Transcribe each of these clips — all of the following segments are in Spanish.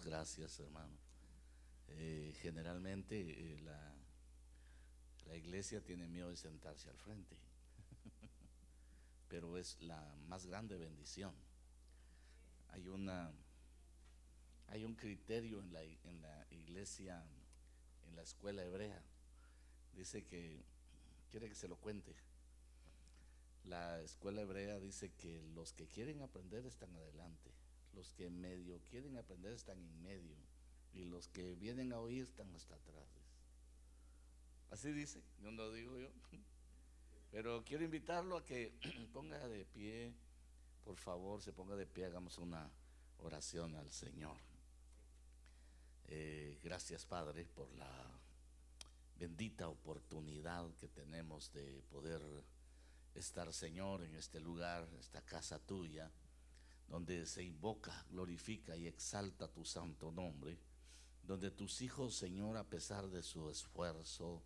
Gracias, hermano. Generalmente la iglesia tiene miedo de sentarse al frente, pero es la más grande bendición. Hay una, hay un criterio en la iglesia, en la escuela hebrea. Dice que, quiere que se lo cuente. La escuela hebrea dice que los que quieren aprender están adelante, los que medio quieren aprender están en medio, y los que vienen a oír están hasta atrás. Así dice, no lo digo yo. Pero quiero invitarlo a que ponga de pie, por favor, se ponga de pie, hagamos una oración al Señor. Gracias, Padre, por la bendita oportunidad que tenemos de poder estar, Señor, en este lugar, esta casa tuya, donde se invoca, glorifica y exalta tu santo nombre, donde tus hijos, Señor, a pesar de su esfuerzo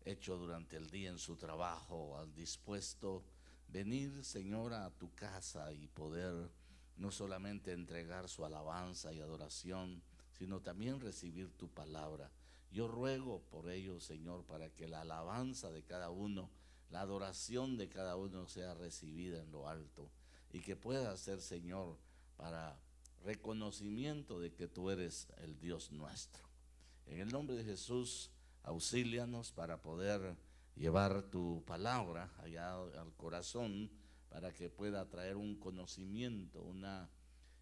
hecho durante el día en su trabajo, han dispuesto venir, Señor, a tu casa y poder no solamente entregar su alabanza y adoración, sino también recibir tu palabra. Yo ruego por ello, Señor, para que la alabanza de cada uno, la adoración de cada uno sea recibida en lo alto y que pueda ser, Señor, para reconocimiento de que tú eres el Dios nuestro. En el nombre de Jesús, auxílianos para poder llevar tu palabra allá al corazón, para que pueda traer un conocimiento, una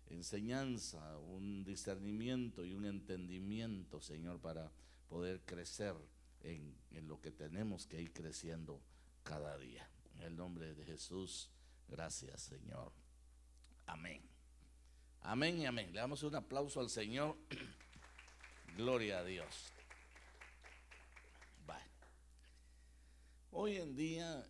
enseñanza, un discernimiento y un entendimiento, Señor, para poder crecer en lo que tenemos que ir creciendo cada día. En el nombre de Jesús, gracias, Señor. Amén. Amén y amén. Le damos un aplauso al Señor. Gloria a Dios. Bye. Hoy en día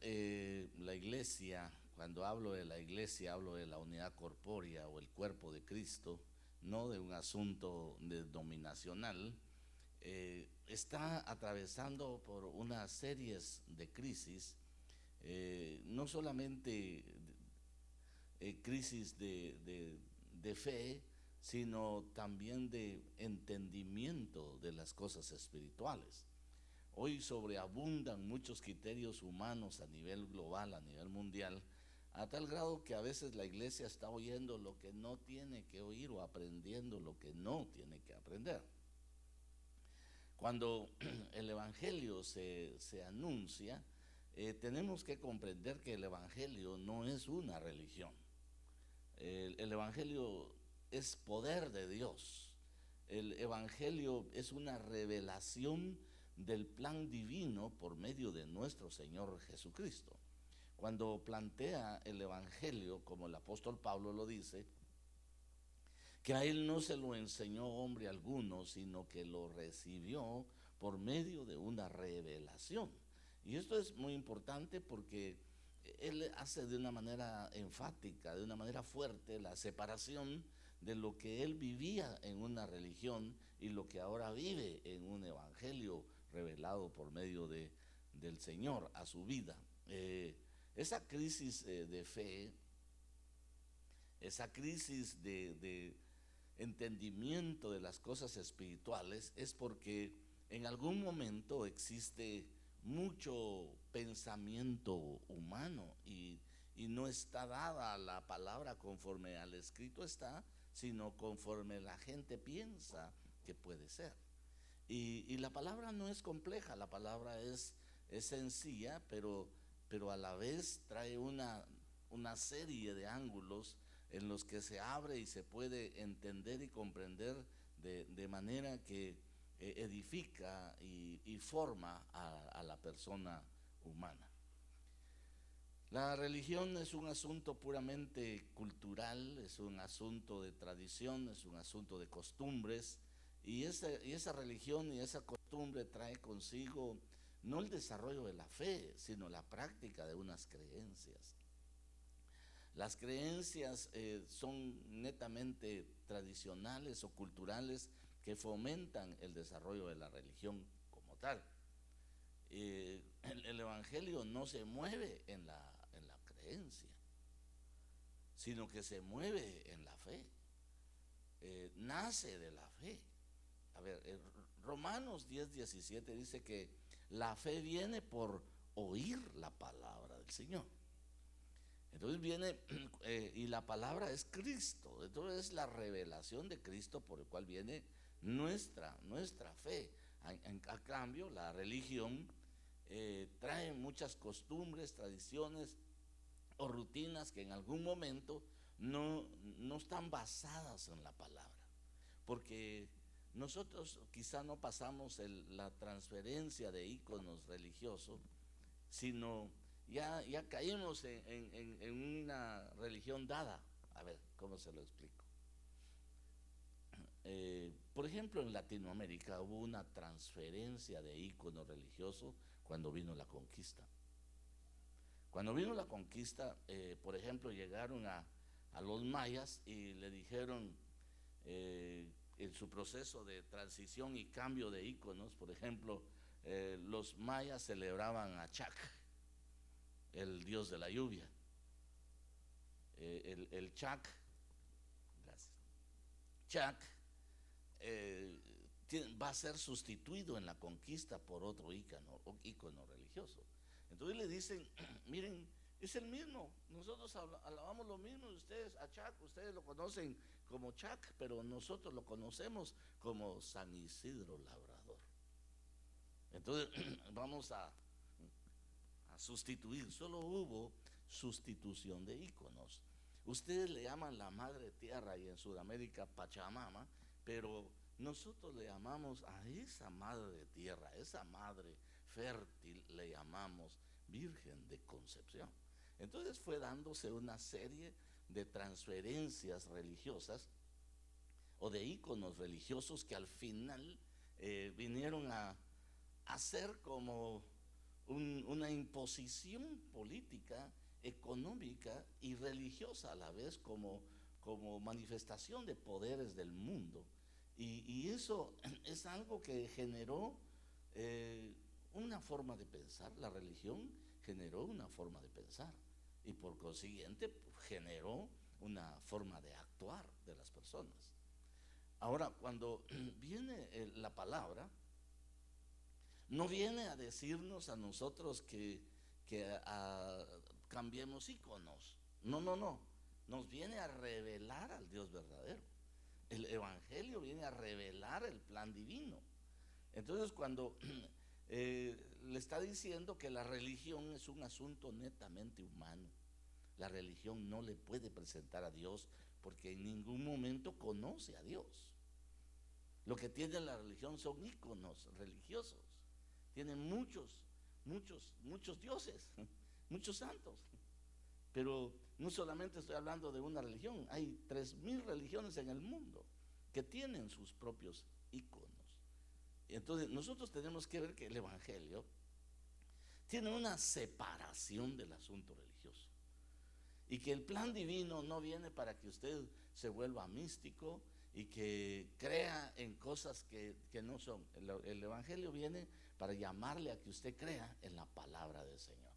la iglesia, cuando hablo de la iglesia, hablo de la unidad corpórea o el cuerpo de Cristo, no de un asunto denominacional. Está atravesando por unas series de crisis, no solamente crisis de fe, sino también de entendimiento de las cosas espirituales. Hoy sobreabundan muchos criterios humanos a nivel global, a nivel mundial, a tal grado que a veces la iglesia está oyendo lo que no tiene que oír o aprendiendo lo que no tiene que aprender. Cuando el Evangelio se anuncia, tenemos que comprender que el Evangelio no es una religión. El Evangelio es poder de Dios. El Evangelio es una revelación del plan divino por medio de nuestro Señor Jesucristo. Cuando plantea el Evangelio, como el apóstol Pablo lo dice, que a él no se lo enseñó hombre alguno, sino que lo recibió por medio de una revelación. Y esto es muy importante porque él hace de una manera enfática, de una manera fuerte, la separación de lo que él vivía en una religión y lo que ahora vive en un evangelio revelado por medio del Señor a su vida. Esa crisis de fe, esa crisis de entendimiento de las cosas espirituales, es porque en algún momento existe mucho pensamiento humano y no está dada la palabra conforme al escrito está, sino conforme la gente piensa que puede ser. Y la palabra no es compleja, la palabra es sencilla, pero a la vez trae una serie de ángulos en los que se abre y se puede entender y comprender de manera que edifica y forma a la persona humana. La religión es un asunto puramente cultural, es un asunto de tradición, es un asunto de costumbres, y esa religión y esa costumbre trae consigo no el desarrollo de la fe, sino la práctica de unas creencias. Las creencias son netamente tradicionales o culturales que fomentan el desarrollo de la religión como tal. El Evangelio no se mueve en la creencia, sino que se mueve en la fe. nace de la fe. A ver, Romanos 10:17 dice que la fe viene por oír la palabra del Señor. Entonces viene, y la palabra es Cristo. Entonces es la revelación de Cristo por el cual viene nuestra fe. A cambio, la religión trae muchas costumbres, tradiciones o rutinas que en algún momento no están basadas en la palabra. Porque nosotros quizá no pasamos la transferencia de íconos religiosos, sino ya caímos en una religión dada. A ver, ¿cómo se lo explico? Por ejemplo, en Latinoamérica hubo una transferencia de íconos religiosos cuando vino la conquista. Cuando vino la conquista, por ejemplo, llegaron a los mayas y le dijeron, en su proceso de transición y cambio de íconos, por ejemplo, los mayas celebraban a Chac, el dios de la lluvia. El Chac, gracias. Chac va a ser sustituido en la conquista por otro ícono religioso. Entonces le dicen, miren, es el mismo, nosotros alabamos lo mismo de ustedes, a Chac, ustedes lo conocen como Chac, pero nosotros lo conocemos como San Isidro Labrador. Entonces vamos a sustituir, solo hubo sustitución de íconos. Ustedes le llaman la madre tierra y en Sudamérica Pachamama, pero nosotros le llamamos a esa madre tierra, esa madre fértil, le llamamos Virgen de Concepción. Entonces fue dándose una serie de transferencias religiosas o de íconos religiosos que al final vinieron a ser como una imposición política, económica y religiosa a la vez, como manifestación de poderes del mundo. Y eso es algo que generó una forma de pensar. La religión generó una forma de pensar y por consiguiente generó una forma de actuar de las personas. Ahora, cuando viene la palabra, no viene a decirnos a nosotros que cambiemos íconos. No. Nos viene a revelar al Dios verdadero. El Evangelio viene a revelar el plan divino. Entonces, cuando le está diciendo que la religión es un asunto netamente humano, la religión no le puede presentar a Dios porque en ningún momento conoce a Dios. Lo que tiene la religión son íconos religiosos. Tiene muchos dioses, muchos santos. Pero no solamente estoy hablando de una religión, hay 3000 religiones en el mundo que tienen sus propios íconos. Entonces nosotros tenemos que ver que el Evangelio tiene una separación del asunto religioso y que el plan divino no viene para que usted se vuelva místico y que crea en cosas que no son. El Evangelio viene para llamarle a que usted crea en la palabra del Señor.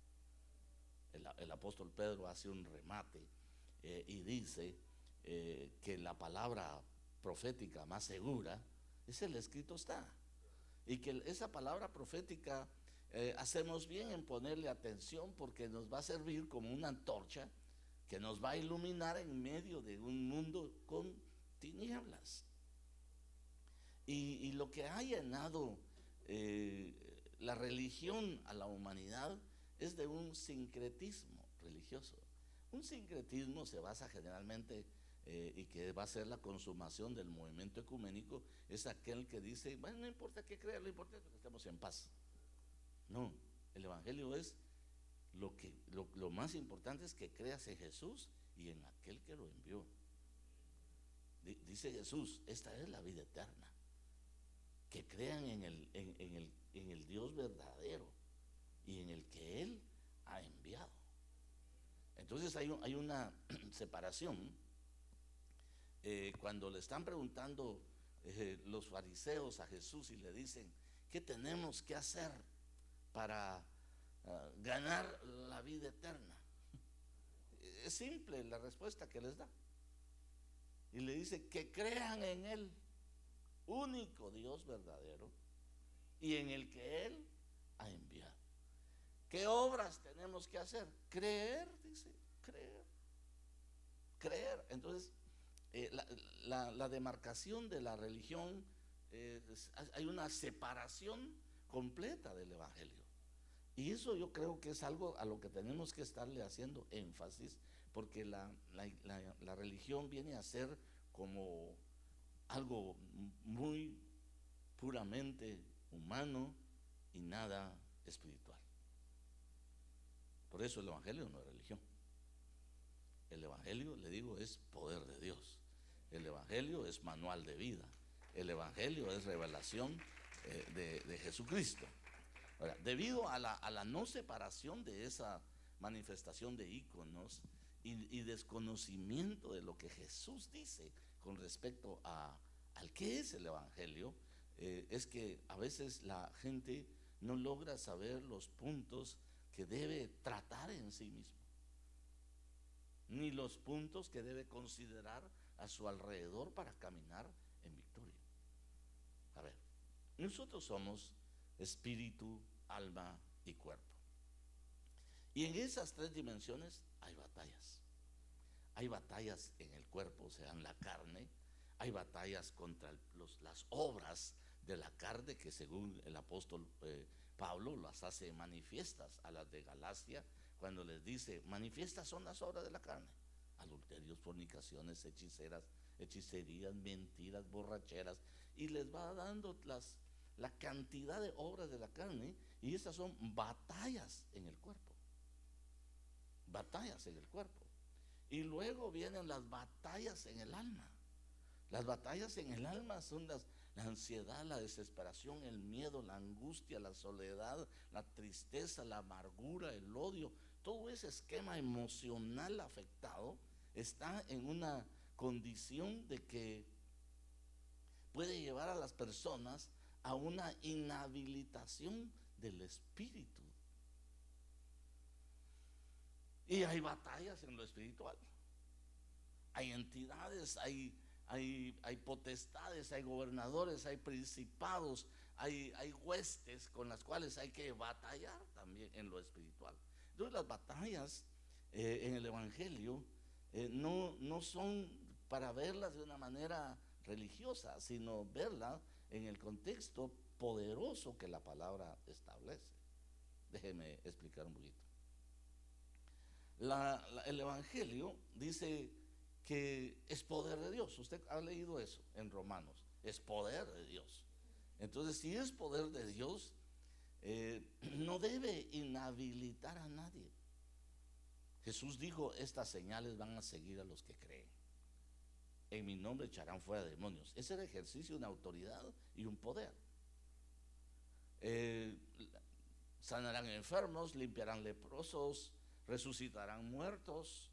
El apóstol Pedro hace un remate y dice que la palabra profética más segura es el escrito está, y que esa palabra profética hacemos bien en ponerle atención porque nos va a servir como una antorcha que nos va a iluminar en medio de un mundo con tinieblas. Y lo que ha llenado la religión a la humanidad es de un sincretismo religioso. Un sincretismo se basa generalmente, y que va a ser la consumación del movimiento ecuménico, es aquel que dice, bueno, no importa qué crea, lo importante es que estemos en paz. No, el Evangelio es lo más importante es que creas en Jesús y en aquel que lo envió. Dice Jesús, esta es la vida eterna, que crean en el Dios verdadero y en el que Él ha enviado. Entonces hay una separación. Cuando le están preguntando los fariseos a Jesús y le dicen, ¿qué tenemos que hacer para ganar la vida eterna? Es simple la respuesta que les da. y le dice que crean en Él, único Dios verdadero, y en el que Él ha enviado. ¿Qué obras tenemos que hacer? Creer, dice, creer, creer. Entonces, la demarcación de la religión, hay una separación completa del Evangelio. Y eso yo creo que es algo a lo que tenemos que estarle haciendo énfasis, porque la religión viene a ser como algo muy puramente humano y nada espiritual. Por eso el Evangelio no es religión. El Evangelio, le digo, es poder de Dios. El Evangelio es manual de vida. El Evangelio es revelación de Jesucristo. Ahora, debido a la no separación de esa manifestación de íconos y desconocimiento de lo que Jesús dice con respecto al que es el Evangelio, es que a veces la gente no logra saber los puntos que debe tratar en sí mismo, ni los puntos que debe considerar a su alrededor para caminar en victoria. A ver, nosotros somos espíritu, alma y cuerpo. Y en esas tres dimensiones hay batallas. Hay batallas en el cuerpo, o sea, en la carne. Hay batallas contra las obras de la carne, que según el apóstol Pablo las hace manifiestas a las de Galacia, cuando les dice, manifiestas son las obras de la carne: adulterios, fornicaciones, hechicerías, mentiras, borracheras, y les va dando la cantidad de obras de la carne, y estas son batallas en el cuerpo. Batallas en el cuerpo. Y luego vienen las batallas en el alma. Las batallas en el alma son la ansiedad, la desesperación, el miedo, la angustia, la soledad, la tristeza, la amargura, el odio. Todo ese esquema emocional afectado está en una condición de que puede llevar a las personas a una inhabilitación del espíritu. Y hay batallas en lo espiritual. Hay entidades, hay potestades, hay gobernadores, hay principados, hay huestes con las cuales hay que batallar también en lo espiritual. Entonces las batallas en el Evangelio no son para verlas de una manera religiosa, sino verlas en el contexto poderoso que la palabra establece. Déjeme explicar un poquito. El Evangelio dice que es poder de Dios. Usted ha leído eso en Romanos. Es poder de Dios. Entonces, si es poder de Dios, no debe inhabilitar a nadie. Jesús dijo, estas señales van a seguir a los que creen. En mi nombre echarán fuera demonios. Ese era ejercicio de una autoridad y un poder. Sanarán enfermos, limpiarán leprosos, resucitarán muertos.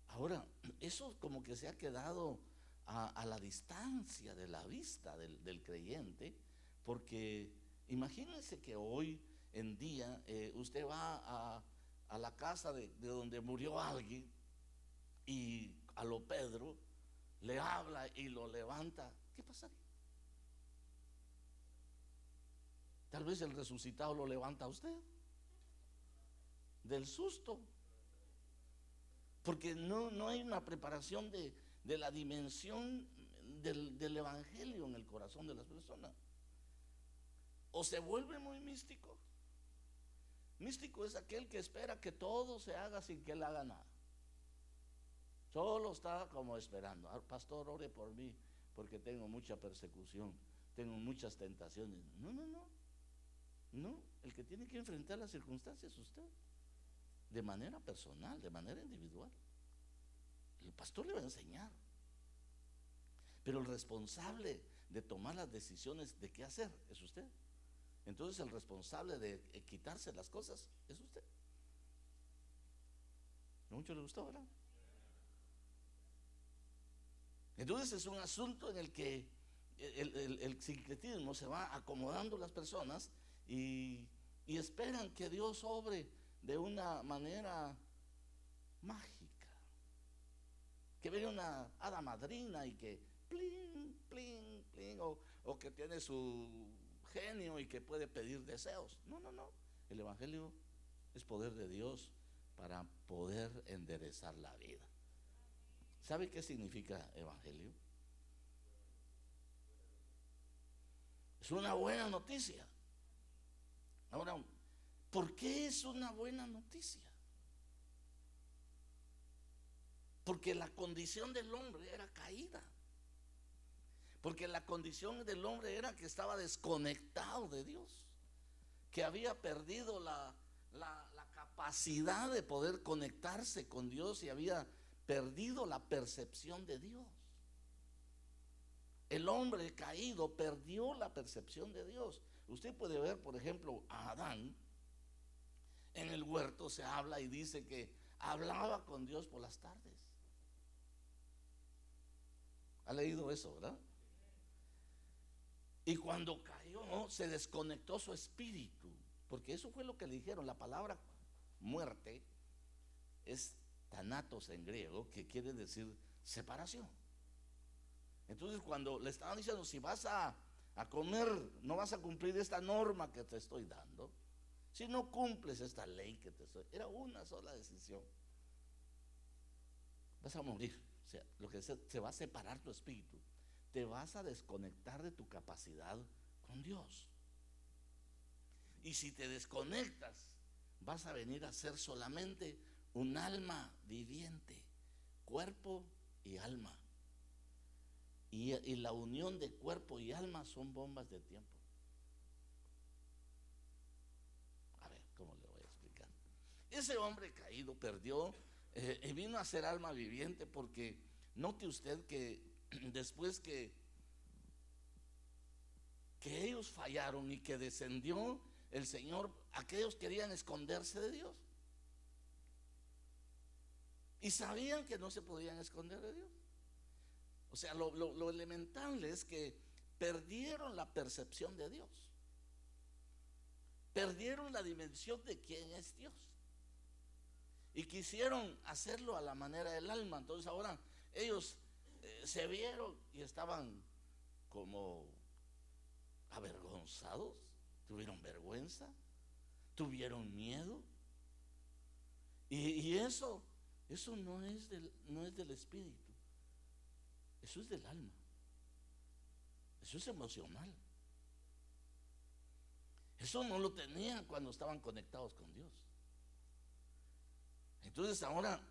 Ahora, eso como que se ha quedado a la distancia de la vista del creyente, porque imagínense que hoy en día usted va a la casa de donde murió alguien, y a lo Pedro le habla y lo levanta. ¿Qué pasaría? Tal vez el resucitado lo levanta a usted del susto, porque no hay una preparación de la dimensión del Evangelio en el corazón de las personas. O se vuelve muy místico. Místico es aquel que espera que todo se haga sin que él haga nada. Solo está como esperando. Pastor, ore por mí porque tengo mucha persecución, tengo muchas tentaciones. No, el que tiene que enfrentar las circunstancias es usted, de manera personal, de manera individual. El pastor le va a enseñar, pero el responsable de tomar las decisiones de qué hacer es usted. Entonces el responsable de quitarse las cosas es usted. ¿A mucho le gustó, verdad? Entonces es un asunto en el que el sincretismo se va acomodando las personas y esperan que Dios obre de una manera mágica, que viene una hada madrina y que plin, plin, plin, o que tiene su genio y que puede pedir deseos. No, no, no. El Evangelio es poder de Dios para poder enderezar la vida. ¿Sabe qué significa Evangelio? Es una buena noticia. Ahora, ¿por qué es una buena noticia? Porque la condición del hombre era caída. Porque la condición del hombre era que estaba desconectado de Dios, que había perdido la capacidad de poder conectarse con Dios y había perdido la percepción de Dios. El hombre caído perdió la percepción de Dios. Usted puede ver, por ejemplo, a Adán. En el huerto se habla y dice que hablaba con Dios por las tardes. ¿Ha leído eso, verdad? Y cuando cayó, se desconectó su espíritu, porque eso fue lo que le dijeron. La palabra muerte es thanatos en griego, que quiere decir separación. Entonces, cuando le estaban diciendo, si vas a comer, no vas a cumplir esta norma que te estoy dando, si no cumples esta ley que te estoy, era una sola decisión: vas a morir. O sea, lo que se va a separar tu espíritu, te vas a desconectar de tu capacidad con Dios. Y si te desconectas, vas a venir a ser solamente un alma viviente, cuerpo y alma. Y la unión de cuerpo y alma son bombas de tiempo. A ver, ¿cómo le voy a explicar? Ese hombre caído perdió y vino a ser alma viviente, porque note usted que después que ellos fallaron y que descendió el Señor, aquellos querían esconderse de Dios. Y sabían que no se podían esconder de Dios. O sea, lo elemental es que perdieron la percepción de Dios. Perdieron la dimensión de quién es Dios. Y quisieron hacerlo a la manera del alma. Entonces ahora ellos se vieron y estaban como avergonzados, tuvieron vergüenza, tuvieron miedo. Y eso no es del espíritu. Eso es del alma. Eso es emocional. Eso no lo tenían cuando estaban conectados con Dios. Entonces ahora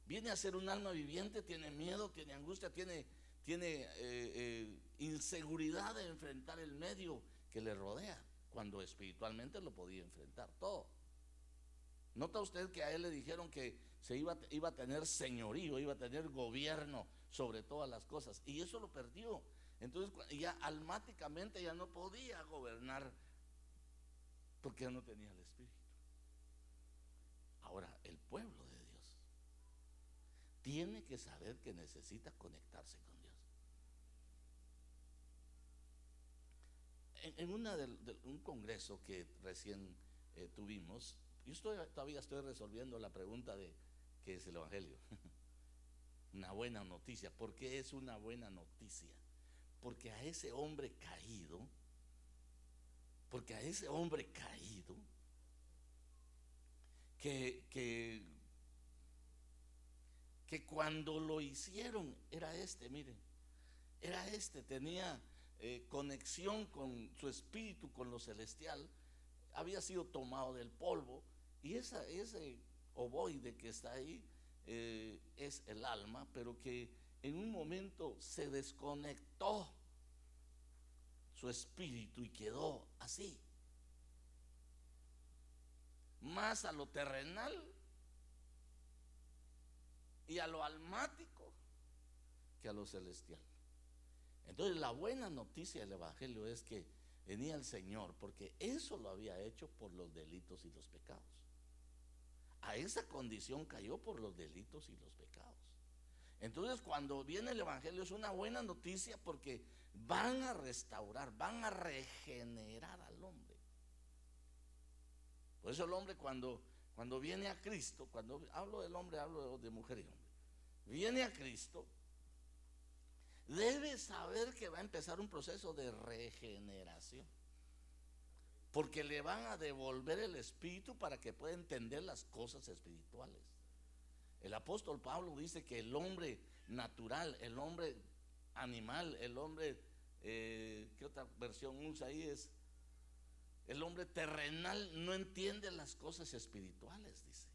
viene a ser un alma viviente, tiene miedo, tiene angustia, tiene inseguridad de enfrentar el medio que le rodea, cuando espiritualmente lo podía enfrentar todo. Nota usted que a él le dijeron que iba a tener señorío, iba a tener gobierno sobre todas las cosas, y eso lo perdió. Entonces ya almáticamente ya no podía gobernar, porque ya no tenía el espíritu. Ahora, el pueblo de Dios tiene que saber que necesita conectarse con Dios. En un congreso que recién tuvimos, yo todavía estoy resolviendo la pregunta de qué es el Evangelio. Una buena noticia. ¿Por qué es una buena noticia? Porque a ese hombre caído, que cuando lo hicieron miren, tenía conexión con su espíritu, con lo celestial, había sido tomado del polvo, y ese ovoide que está ahí es el alma, pero que en un momento se desconectó su espíritu y quedó así, más a lo terrenal y a lo almático que a lo celestial. Entonces la buena noticia del Evangelio es que venía el Señor, porque eso lo había hecho por los delitos y los pecados. A esa condición cayó por los delitos y los pecados. Entonces cuando viene el Evangelio es una buena noticia, porque van a restaurar, van a regenerar al hombre. Por eso el hombre cuando viene a Cristo, cuando hablo del hombre, hablo de mujer y hombre. viene a Cristo, debe saber que va a empezar un proceso de regeneración, porque le van a devolver el espíritu para que pueda entender las cosas espirituales. El apóstol Pablo dice que el hombre natural, el hombre animal, el hombre, ¿qué otra versión usa ahí? Es el hombre terrenal, no entiende las cosas espirituales, dice.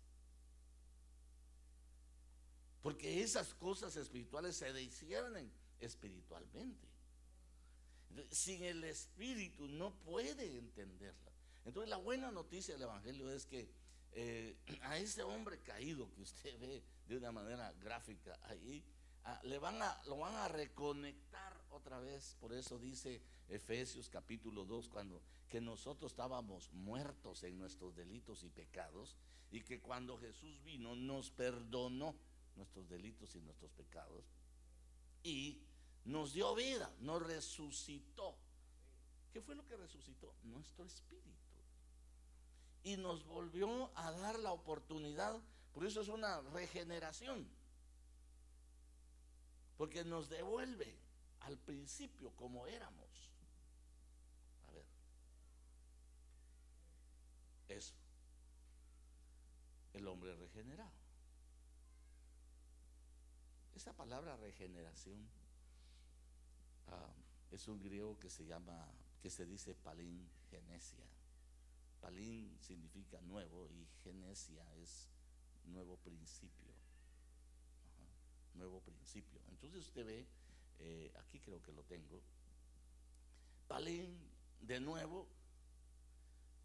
Porque esas cosas espirituales se disciernen espiritualmente. Sin el espíritu no puede entenderla. Entonces la buena noticia del evangelio es que a ese hombre caído que usted ve de una manera gráfica ahí, lo van a reconectar otra vez. Por eso dice Efesios capítulo 2, que nosotros estábamos muertos en nuestros delitos y pecados, y que cuando Jesús vino nos perdonó nuestros delitos y nuestros pecados y nos dio vida, nos resucitó. ¿Qué fue lo que resucitó? Nuestro espíritu. Y nos volvió a dar la oportunidad. Por eso es una regeneración, porque nos devuelve al principio como éramos. A ver, eso, el hombre regenerado. Esa palabra regeneración es un griego que se dice palín genesia. Palín significa nuevo y genesia es nuevo principio. Ajá, nuevo principio. Entonces usted ve, aquí creo que lo tengo. Palín, de nuevo,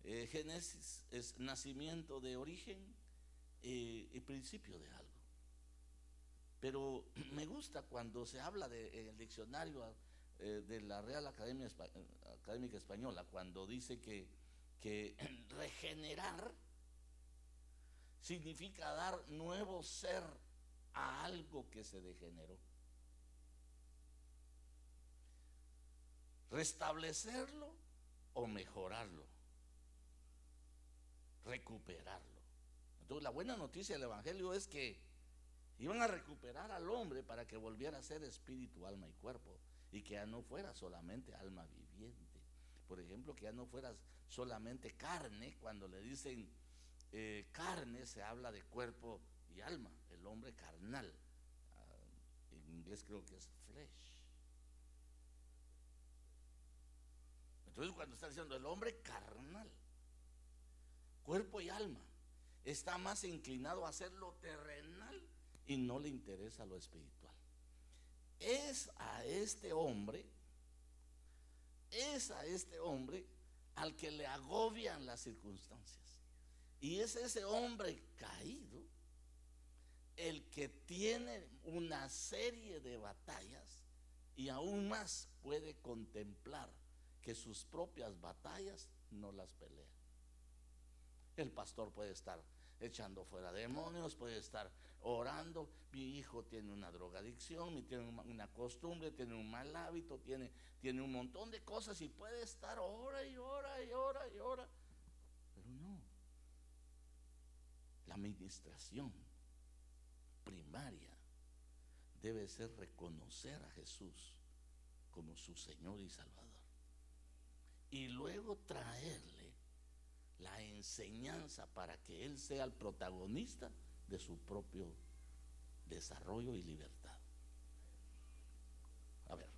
génesis es nacimiento de origen y principio de algo. Pero me gusta cuando se habla en el diccionario de la Real Académica Española, cuando dice que regenerar significa dar nuevo ser a algo que se degeneró, restablecerlo o mejorarlo, recuperarlo. Entonces la buena noticia del evangelio es que iban a recuperar al hombre para que volviera a ser espíritu, alma y cuerpo, y que ya no fuera solamente alma viviente. Por ejemplo, que ya no fuera solamente carne. Cuando le dicen carne, se habla de cuerpo y alma, el hombre carnal. En inglés creo que es flesh. Entonces cuando está diciendo el hombre carnal, cuerpo y alma, está más inclinado a hacer lo terrenal y no le interesa lo espiritual. Es a este hombre al que le agobian las circunstancias. Y es ese hombre caído el que tiene una serie de batallas y aún más puede contemplar que sus propias batallas no las pelea. El pastor puede estar echando fuera demonios, puede estar orando. Mi hijo tiene una drogadicción, tiene una costumbre, tiene un mal hábito, tiene un montón de cosas y puede estar hora y hora y hora y hora. Pero no. La administración primaria debe ser reconocer a Jesús como su Señor y Salvador. Y luego traerle la enseñanza para que Él sea el protagonista de su propio desarrollo y libertad. A ver.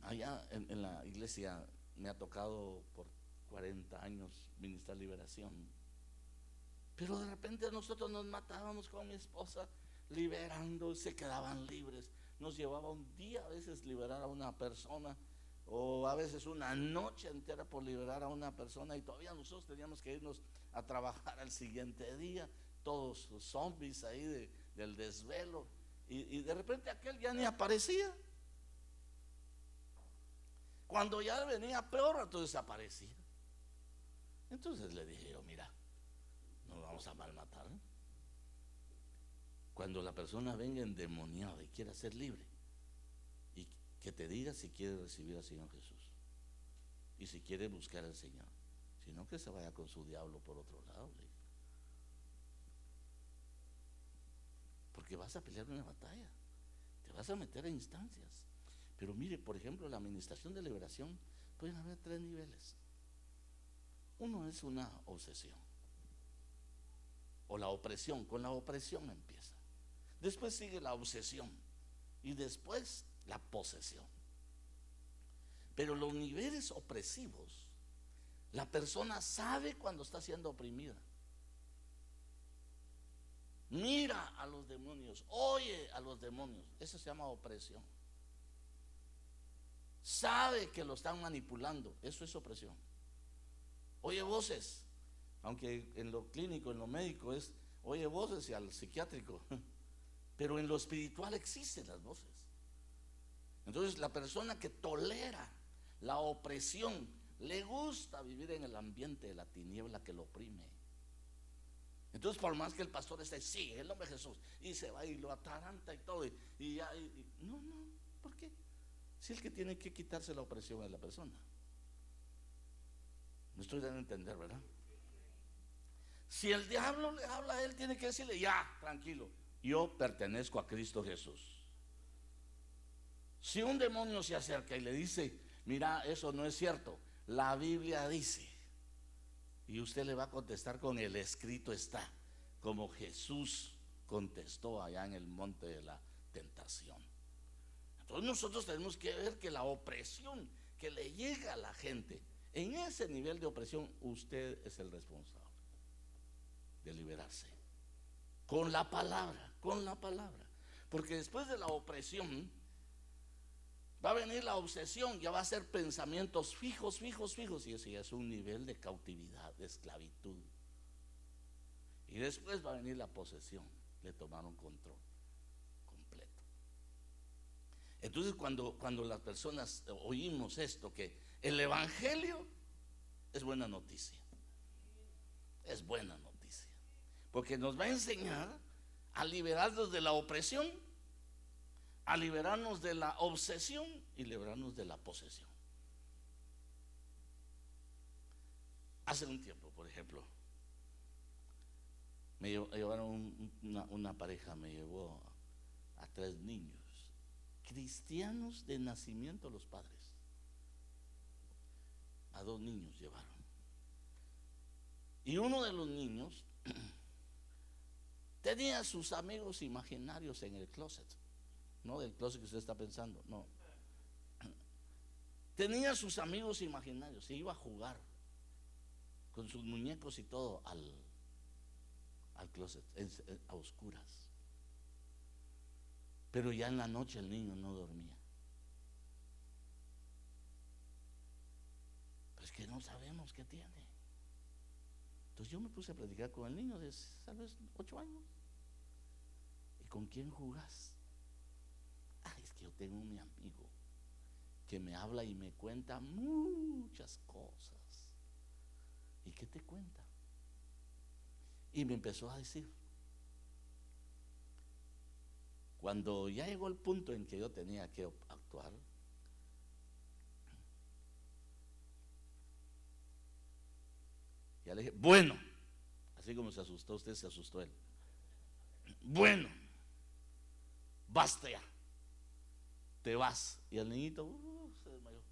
Allá en la iglesia me ha tocado por 40 años ministrar liberación. Pero de repente nosotros nos matábamos con mi esposa liberando, se quedaban libres. Nos llevaba un día a veces liberar a una persona, o a veces una noche entera por liberar a una persona, y todavía nosotros teníamos que irnos a trabajar al siguiente día, todos los zombies ahí del desvelo, y de repente aquel ya ni aparecía. Cuando ya venía peor, entonces aparecía. Entonces le dije yo, mira, nos vamos a malmatar, ¿eh? Cuando la persona venga endemoniada y quiera ser libre, y que te diga si quiere recibir al Señor Jesús y si quiere buscar al Señor, sino que se vaya con su diablo por otro lado. porque vas a pelear una batalla, te vas a meter en instancias. Pero mire, por ejemplo, la administración de liberación, pueden haber 3 niveles. Uno es una obsesión o la opresión. Con la opresión empieza, después sigue la obsesión y después la posesión. Pero los niveles opresivos, la persona sabe cuando está siendo oprimida, mira a los demonios, oye a los demonios, eso se llama opresión. Sabe que lo están manipulando, eso es opresión. Oye voces, aunque en lo clínico, en lo médico es oye voces, y al psiquiátrico, pero en lo espiritual existen las voces. Entonces la persona que tolera la opresión, le gusta vivir en el ambiente de la tiniebla que lo oprime. Entonces, por más que el pastor esté, sí, el nombre de Jesús, y se va y lo ataranta y todo, no, ¿por qué? Si el que tiene que quitarse la opresión es la persona. Me estoy dando a entender, ¿verdad? Si el diablo le habla a él, tiene que decirle, ya, tranquilo, yo pertenezco a Cristo Jesús. Si un demonio se acerca y le dice, mira, eso no es cierto, la Biblia dice, y usted le va a contestar con el escrito está, como Jesús contestó allá en el monte de la tentación. Entonces nosotros tenemos que ver que la opresión que le llega a la gente, en ese nivel de opresión, usted es el responsable de liberarse con la palabra, porque después de la opresión va a venir la obsesión, ya va a ser pensamientos fijos, y ese ya es un nivel de cautividad, de esclavitud. Y después va a venir la posesión, le tomaron control completo. Entonces cuando las personas oímos esto, que el evangelio es buena noticia, porque nos va a enseñar a liberarnos de la opresión, a liberarnos de la obsesión y liberarnos de la posesión. Hace un tiempo, por ejemplo, me llevaron una pareja, me llevó a 3 niños cristianos de nacimiento, los padres, a 2 niños llevaron, y uno de los niños tenía sus amigos imaginarios en el closet. No del closet que usted está pensando, no. Tenía sus amigos imaginarios, se iba a jugar con sus muñecos y todo al closet, a oscuras. Pero ya en la noche el niño no dormía. Pues que no sabemos qué tiene. Entonces yo me puse a platicar con el niño de tal vez 8 años. ¿Y con quién jugás? Es que yo tengo un amigo que me habla y me cuenta muchas cosas. ¿Y qué te cuenta? Y me empezó a decir, cuando ya llegó el punto en que yo tenía que actuar, ya le dije, bueno, así como se asustó usted, se asustó él. Bueno, basta ya, te vas. Y el niñito se desmayó.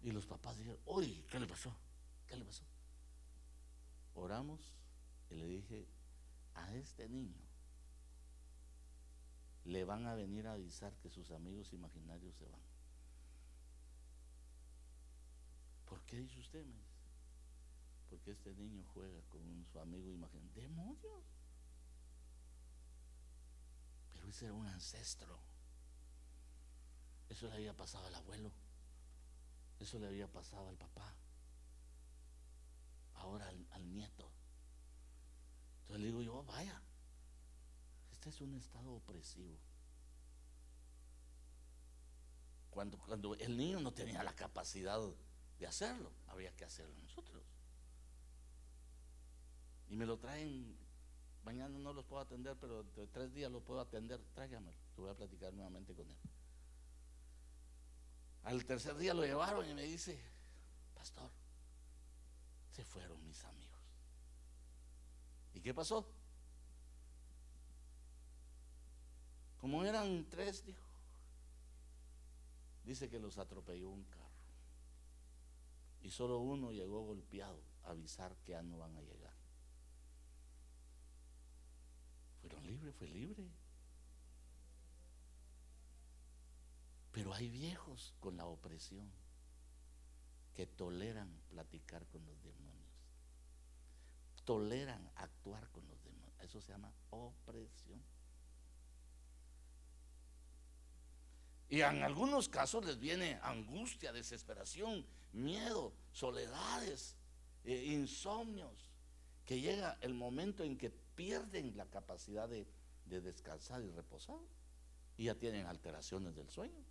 Y los papás dijeron, oye, ¿qué le pasó? Oramos y le dije, a este niño le van a venir a avisar que sus amigos imaginarios se van. ¿Por qué dice usted? Me dice, porque este niño juega con su amigo imaginario. ¡Demonios! Pero ese era un ancestro. Eso le había pasado al abuelo, eso le había pasado al papá, ahora al nieto. Entonces le digo yo, vaya, este es un estado opresivo. Cuando el niño no tenía la capacidad de hacerlo, había que hacerlo nosotros. Y me lo traen, mañana no los puedo atender, pero entre 3 días lo puedo atender, tráigamelo, yo voy a platicar nuevamente con él. Al tercer día lo llevaron y me dice, pastor, se fueron mis amigos. ¿Y qué pasó? Como eran tres, dijo, dice que los atropelló un carro. Y solo uno llegó golpeado a avisar que ya no van a llegar. Fueron libres, fue libre. Pero hay viejos con la opresión que toleran platicar con los demonios, toleran actuar con los demonios. Eso se llama opresión. Y en algunos casos les viene angustia, desesperación, miedo, soledades, insomnios, que llega el momento en que pierden la capacidad de descansar y reposar, y ya tienen alteraciones del sueño,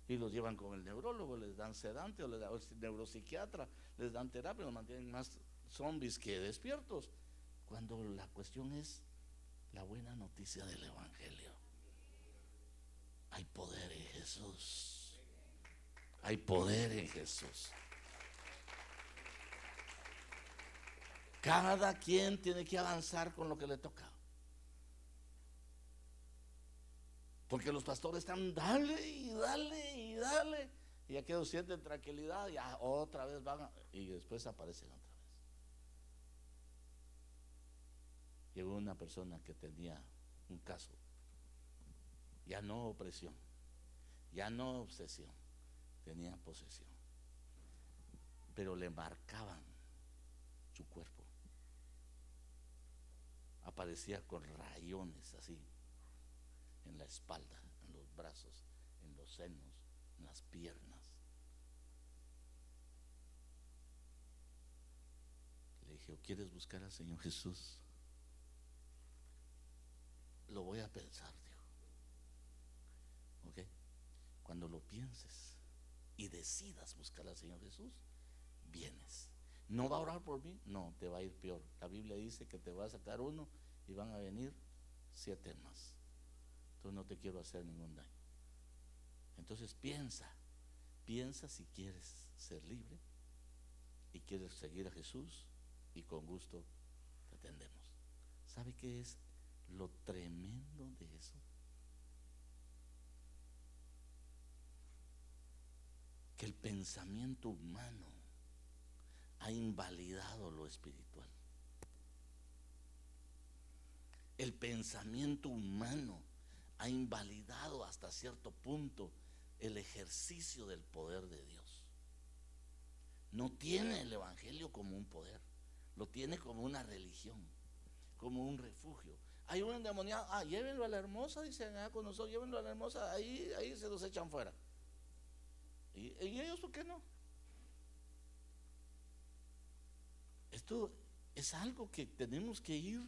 y los llevan con el neurólogo, les dan sedante, o les dan el neuropsiquiatra, les dan terapia, los mantienen más zombies que despiertos, cuando la cuestión es la buena noticia del evangelio. Hay poder en Jesús. Hay poder en Jesús. Cada quien tiene que avanzar con lo que le toca. Porque los pastores están dale y dale y dale. Y aquellos sienten tranquilidad, ya otra vez van y después aparecen otra vez. Llegó una persona que tenía un caso. Ya no opresión, ya no obsesión, tenía posesión. Pero le marcaban su cuerpo. Aparecía con rayones así, en la espalda, en los brazos, en los senos, en las piernas. Le dije, ¿quieres buscar al Señor Jesús? Lo voy a pensar, dijo. ¿Ok? Cuando lo pienses y decidas buscar al Señor Jesús, vienes. ¿No va a orar por mí? No, te va a ir peor. La Biblia dice que te va a sacar uno y van a venir 7 más. Entonces no te quiero hacer ningún daño. Entonces piensa si quieres ser libre y quieres seguir a Jesús, y con gusto te atendemos. ¿Sabe qué es lo tremendo de eso? Que el pensamiento humano ha invalidado lo espiritual. El pensamiento humano ha invalidado hasta cierto punto el ejercicio del poder de Dios. No tiene el evangelio como un poder, lo tiene como una religión, como un refugio. Hay un endemoniado, llévenlo a la hermosa, dicen con nosotros, llévenlo a la hermosa, ahí se los echan fuera. ¿Y ellos por qué no? Esto es algo que tenemos que ir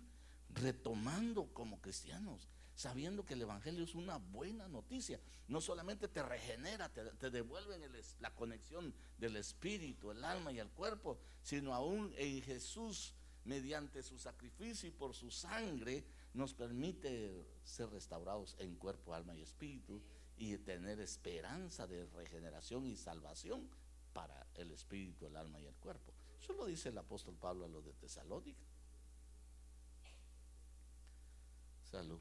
retomando como cristianos, sabiendo que el evangelio es una buena noticia. No solamente te regenera, te devuelve la conexión del espíritu, el alma y el cuerpo, sino aún en Jesús, mediante su sacrificio y por su sangre, nos permite ser restaurados en cuerpo, alma y espíritu, y tener esperanza de regeneración y salvación para el espíritu, el alma y el cuerpo. Eso lo dice el apóstol Pablo a los de Tesalónica. Salud.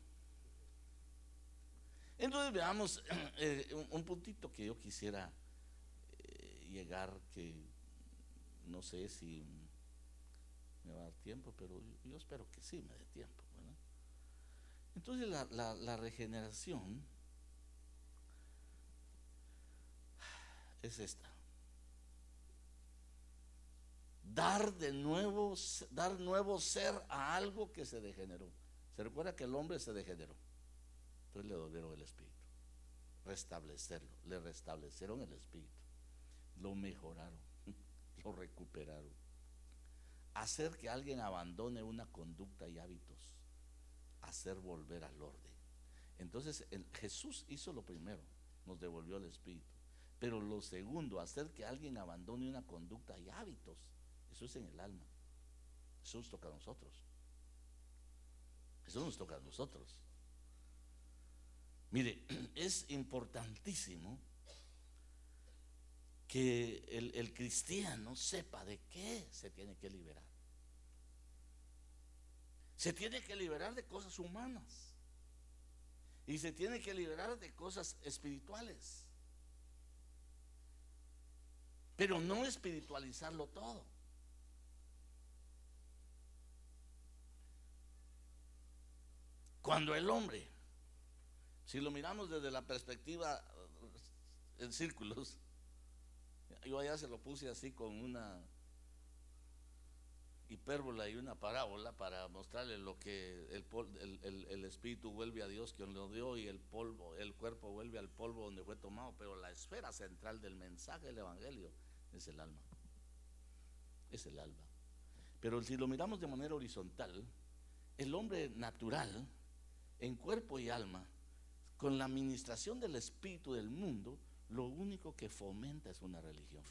Entonces veamos un puntito que yo quisiera llegar, que no sé si me va a dar tiempo, pero yo espero que sí me dé tiempo, ¿verdad? Entonces la regeneración es esta: dar nuevo ser a algo que se degeneró. Se recuerda que el hombre se degeneró, entonces le devolvieron el espíritu, le restablecieron el espíritu, lo mejoraron, lo recuperaron. Hacer que alguien abandone una conducta y hábitos, hacer volver al orden. Entonces Jesús hizo lo primero, nos devolvió el espíritu. Pero lo segundo, hacer que alguien abandone una conducta y hábitos, eso es en el alma. Eso nos toca a nosotros. Eso nos toca a nosotros. Mire, es importantísimo que el cristiano sepa de qué se tiene que liberar. Se tiene que liberar de cosas humanas. y se tiene que liberar de cosas espirituales, pero no espiritualizarlo todo. Cuando el hombre, si lo miramos desde la perspectiva en círculos, yo allá se lo puse así con una hipérbola y una parábola para mostrarle lo que el espíritu vuelve a Dios quien lo dio, y el polvo, el cuerpo vuelve al polvo donde fue tomado, pero la esfera central del mensaje del evangelio es el alma, es el alma. Pero si lo miramos de manera horizontal, el hombre natural, en cuerpo y alma, con la administración del espíritu del mundo, lo único que fomenta es una religión.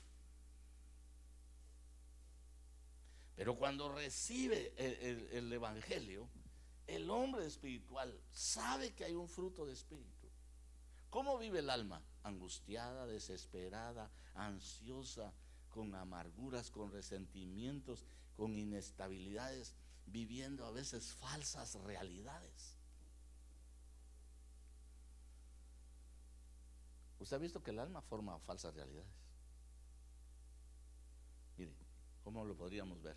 Pero cuando recibe el evangelio, el hombre espiritual sabe que hay un fruto de espíritu. ¿Cómo vive el alma? Angustiada, desesperada, ansiosa, con amarguras, con resentimientos, con inestabilidades, viviendo a veces falsas realidades. ¿Usted ha visto que el alma forma falsas realidades? Mire, ¿cómo lo podríamos ver?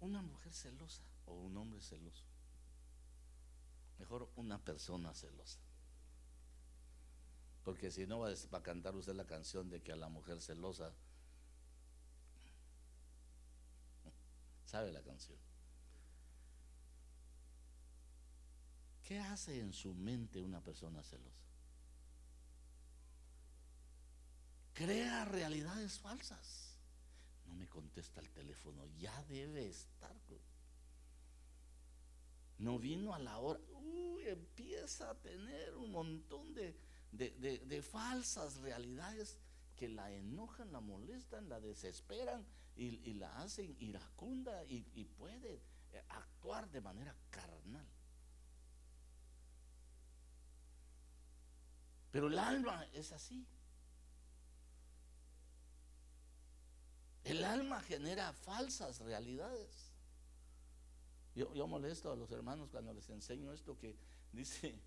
Una mujer celosa o un hombre celoso. Mejor una persona celosa. Porque si no va a cantar usted la canción de que a la mujer celosa, ¿sabe la canción? ¿Qué hace en su mente una persona celosa? Crea realidades falsas. No me contesta el teléfono, ya debe estar. No vino a la hora. Empieza a tener un montón de falsas realidades que la enojan, la molestan, la desesperan y la hacen iracunda y puede actuar de manera carnal. Pero el alma es así. El alma genera falsas realidades. Yo molesto a los hermanos cuando les enseño esto, que dice,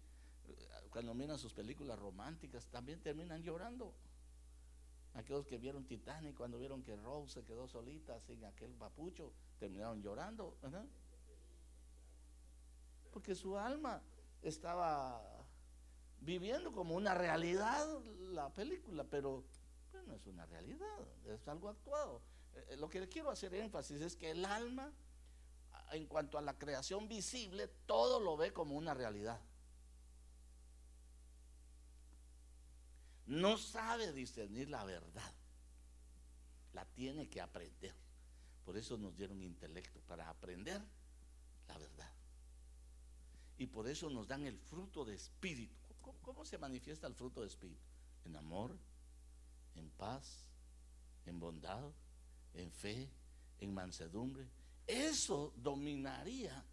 cuando miran sus películas románticas, también terminan llorando. Aquellos que vieron Titanic, cuando vieron que Rose se quedó solita sin aquel papucho, terminaron llorando, ¿verdad? Porque su alma estaba viviendo como una realidad la película, pero pues no es una realidad, es algo actuado. Lo que quiero hacer énfasis es que el alma, en cuanto a la creación visible, todo lo ve como una realidad. No sabe discernir la verdad, la tiene que aprender. Por eso nos dieron intelecto, para aprender la verdad. Y por eso nos dan el fruto de espíritu. ¿Cómo se manifiesta el fruto de espíritu? En amor, en paz, en bondad, en fe, en mansedumbre. Eso dominaría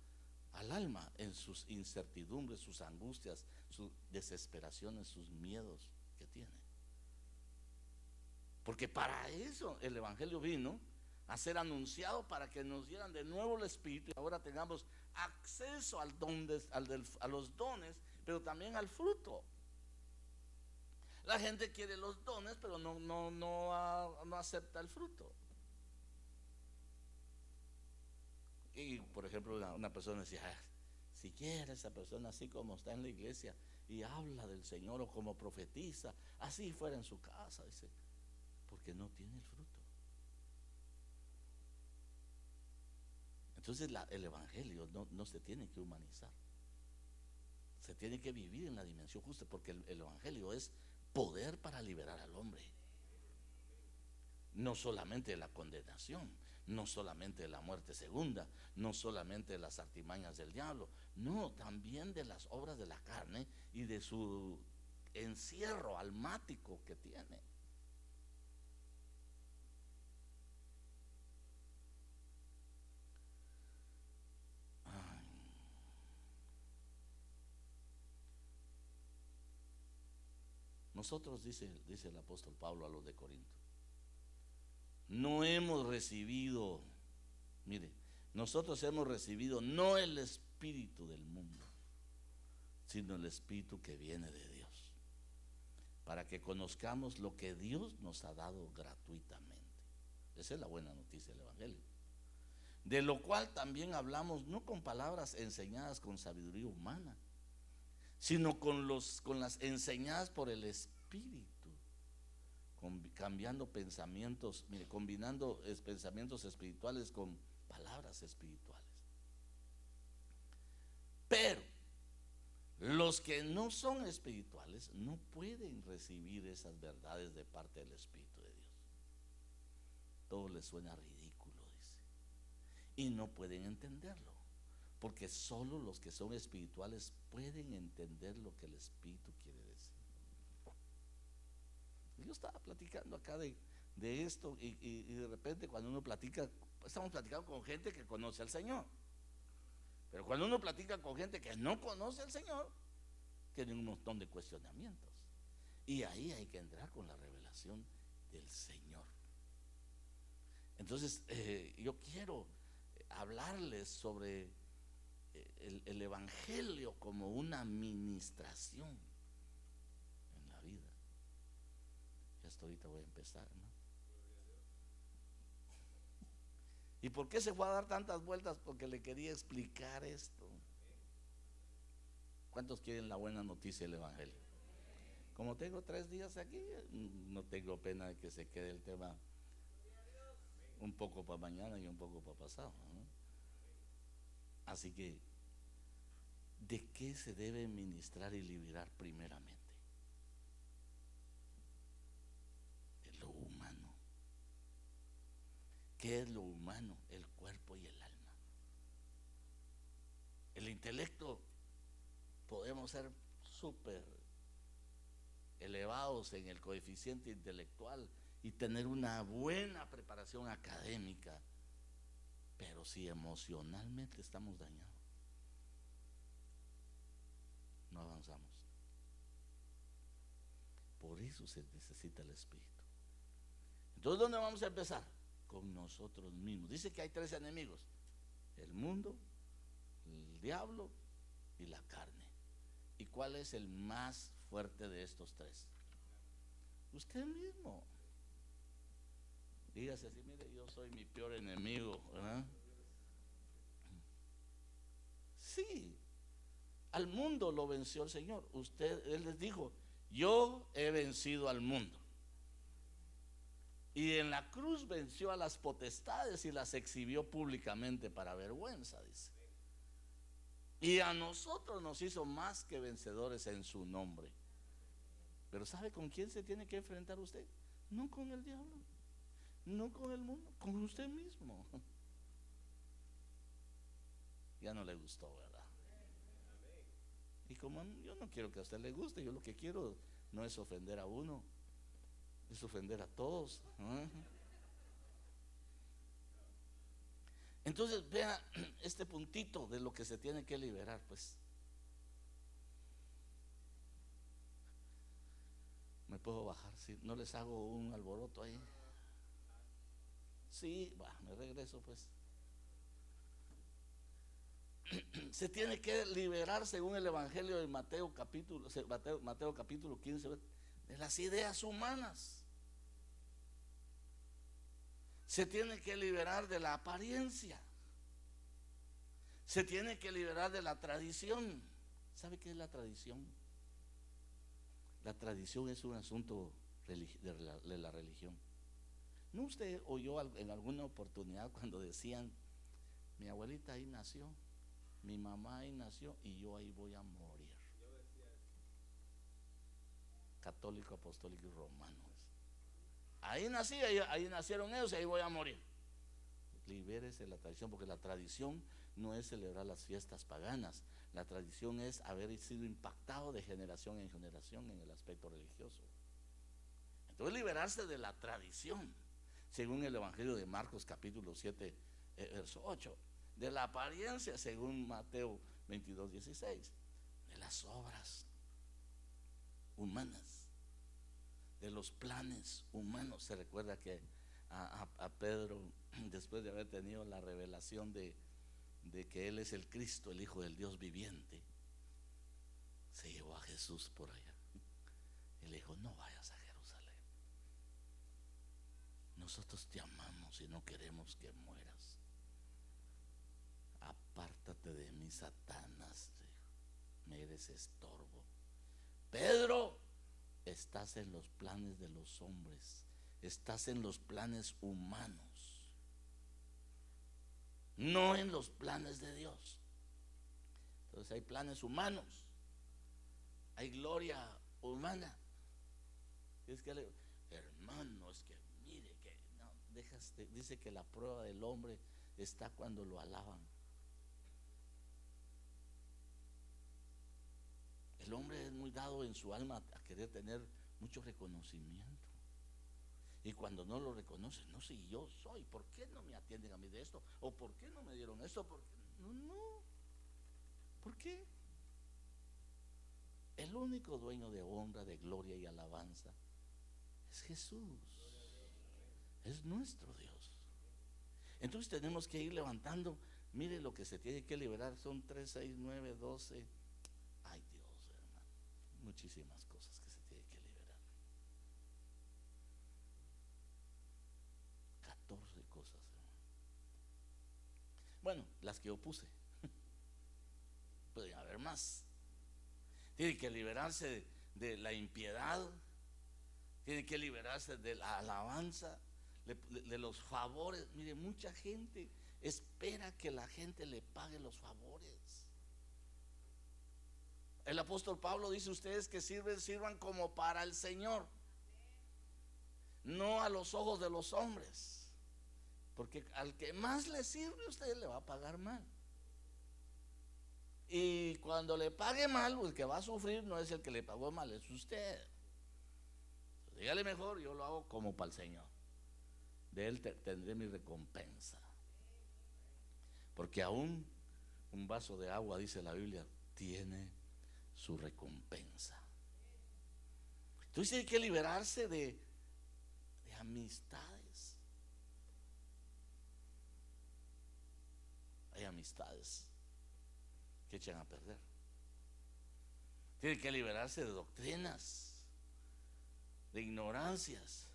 al alma en sus incertidumbres, sus angustias, sus desesperaciones, sus miedos que tiene. Porque para eso el evangelio vino a ser anunciado, para que nos dieran de nuevo el espíritu y ahora tengamos acceso al a los dones, pero también al fruto. La gente quiere los dones, pero no acepta el fruto. Y por ejemplo, una persona decía, si quiere esa persona así como está en la iglesia y habla del Señor, o como profetiza, así fuera en su casa, dice, porque no tiene el fruto. Entonces el evangelio no se tiene que humanizar, se tiene que vivir en la dimensión justa, porque el evangelio es poder para liberar al hombre, no solamente de la condenación, no solamente de la muerte segunda, no solamente de las artimañas del diablo, no, también de las obras de la carne y de su encierro almático que tiene. Nosotros, dice el apóstol Pablo a los de Corinto, no hemos recibido, mire, nosotros hemos recibido no el espíritu del mundo, sino el Espíritu que viene de Dios, para que conozcamos lo que Dios nos ha dado gratuitamente. Esa es la buena noticia del Evangelio, de lo cual también hablamos, no con palabras enseñadas con sabiduría humana, sino con las enseñadas por el Espíritu, cambiando pensamientos, mire, combinando pensamientos espirituales con palabras espirituales. Pero los que no son espirituales no pueden recibir esas verdades de parte del Espíritu de Dios. Todo les suena ridículo, dice, y no pueden entenderlo, porque solo los que son espirituales pueden entender lo que el Espíritu quiere decir. Yo estaba platicando acá de esto y de repente cuando uno platica, estamos platicando con gente que conoce al Señor, pero cuando uno platica con gente que no conoce al Señor, tiene un montón de cuestionamientos, y ahí hay que entrar con la revelación del Señor. Entonces yo quiero hablarles sobre el Evangelio como una ministración en la vida. Ya hasta ahorita voy a empezar, ¿no? ¿Y por qué se fue a dar tantas vueltas? Porque le quería explicar esto. ¿Cuántos quieren la buena noticia del Evangelio? Como tengo 3 días aquí, no tengo pena de que se quede el tema un poco para mañana y un poco para pasado, ¿no? Así que, ¿de qué se debe ministrar y liberar primeramente? De lo humano. ¿Qué es lo humano? El cuerpo y el alma. El intelecto, podemos ser súper elevados en el coeficiente intelectual y tener una buena preparación académica, pero si emocionalmente estamos dañados, no avanzamos. Por eso se necesita el Espíritu. Entonces, ¿dónde vamos a empezar? Con nosotros mismos. Dice que hay 3 enemigos: el mundo, el diablo y la carne. ¿Y cuál es el más fuerte de estos 3? Usted mismo. Dígase así: mire, yo soy mi peor enemigo, ¿verdad? Sí, al mundo lo venció el Señor. Él les dijo: yo he vencido al mundo. Y en la cruz venció a las potestades y las exhibió públicamente para vergüenza, dice. Y a nosotros nos hizo más que vencedores en su nombre. Pero ¿sabe con quién se tiene que enfrentar usted? No con el diablo, no con el mundo, con usted mismo. Ya no le gustó, ¿verdad? Y como yo no quiero que a usted le guste, yo lo que quiero no es ofender a uno, es ofender a todos. Entonces vea este puntito de lo que se tiene que liberar, pues. Me puedo bajar, si no les hago un alboroto ahí. Sí, me regreso pues. Se tiene que liberar, según el Evangelio de Mateo capítulo 15, de las ideas humanas. Se tiene que liberar de la apariencia. Se tiene que liberar de la tradición. ¿Sabe qué es la tradición? La tradición es un asunto de la religión. ¿No usted oyó en alguna oportunidad cuando decían: mi abuelita ahí nació, mi mamá ahí nació y yo ahí voy a morir? Católico, apostólico y romano. Ahí nací, ahí nacieron ellos y ahí voy a morir. Libérese de la tradición, porque la tradición no es celebrar las fiestas paganas. La tradición es haber sido impactado de generación en generación en el aspecto religioso. Entonces, liberarse de la tradición, según el Evangelio de Marcos capítulo 7, verso 8. De la apariencia, según Mateo 22, 16. De las obras humanas, de los planes humanos. Se recuerda que a Pedro, después de haber tenido la revelación de que él es el Cristo, el Hijo del Dios viviente, se llevó a Jesús por allá y le dijo: no vayas a Jerusalén, nosotros te amamos y no queremos que mueras. Apártate de mí, Satanás, me eres estorbo. Pedro, estás en los planes de los hombres, estás en los planes humanos, no en los planes de Dios. Entonces hay planes humanos, hay gloria humana. Es que hermano, es que mire que no, dice que la prueba del hombre está cuando lo alaban. El hombre es muy dado en su alma a querer tener mucho reconocimiento. Y cuando no lo reconoce, no, si yo soy, ¿por qué no me atienden a mí de esto? ¿O por qué no me dieron esto? ¿Por qué? No. ¿Por qué? El único dueño de honra, de gloria y alabanza es Jesús. Es nuestro Dios. Entonces tenemos que ir levantando. Mire lo que se tiene que liberar. Son 3, 6, 9, 12. Ay Dios, hermano. Muchísimas cosas que se tienen que liberar. 14 cosas, hermano. Bueno, las que yo puse. Puede haber más. Tiene que liberarse de la impiedad. Tiene que liberarse de la alabanza, de los favores. Mire, mucha gente espera que la gente le pague los favores. El apóstol Pablo dice: ustedes que sirvan como para el Señor, no a los ojos de los hombres, porque al que más le sirve, usted le va a pagar mal. Y cuando le pague mal, el que va a sufrir no es el que le pagó mal, es usted. Dígale mejor: yo lo hago como para el Señor, de Él tendré mi recompensa. Porque aún un vaso de agua, dice la Biblia, tiene su recompensa. Entonces hay que liberarse de amistades. Hay amistades que echan a perder. Tiene que liberarse de doctrinas, de ignorancias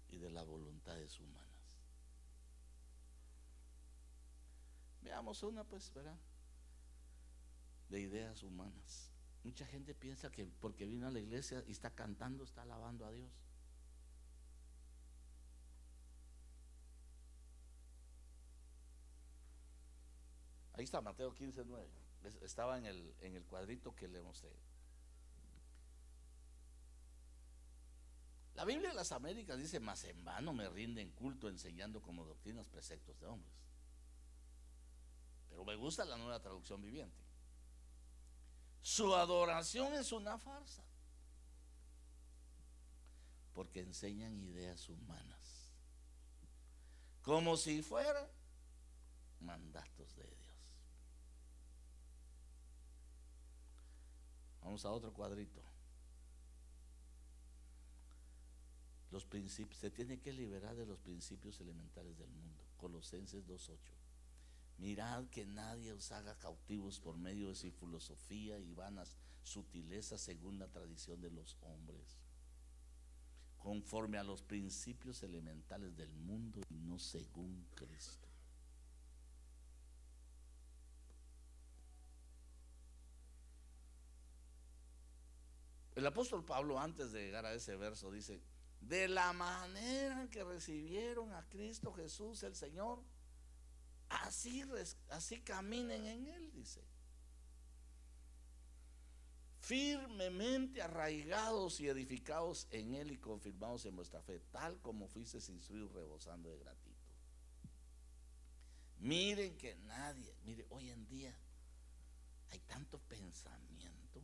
y de las voluntades humanas. Veamos una, pues, ¿verdad? De ideas humanas. Mucha gente piensa que porque vino a la iglesia y está cantando, está alabando a Dios. Ahí está Mateo 15:9. Estaba en el cuadrito que le mostré. La Biblia de las Américas dice: mas en vano me rinden culto enseñando como doctrinas preceptos de hombres. Pero me gusta la Nueva Traducción Viviente. Su adoración es una farsa, porque enseñan ideas humanas, como si fueran mandatos de Dios. Vamos a otro cuadrito. Los principios, se tiene que liberar de los principios elementales del mundo. Colosenses 2:8. Mirad que nadie os haga cautivos por medio de su filosofía y vanas sutilezas según la tradición de los hombres, conforme a los principios elementales del mundo y no según Cristo. El apóstol Pablo, antes de llegar a ese verso, dice: de la manera que recibieron a Cristo Jesús el Señor, así caminen en Él, dice. Firmemente arraigados y edificados en Él y confirmados en vuestra fe, tal como fuisteis instruidos, rebosando de gratitud. Miren que nadie, mire, hoy en día hay tanto pensamiento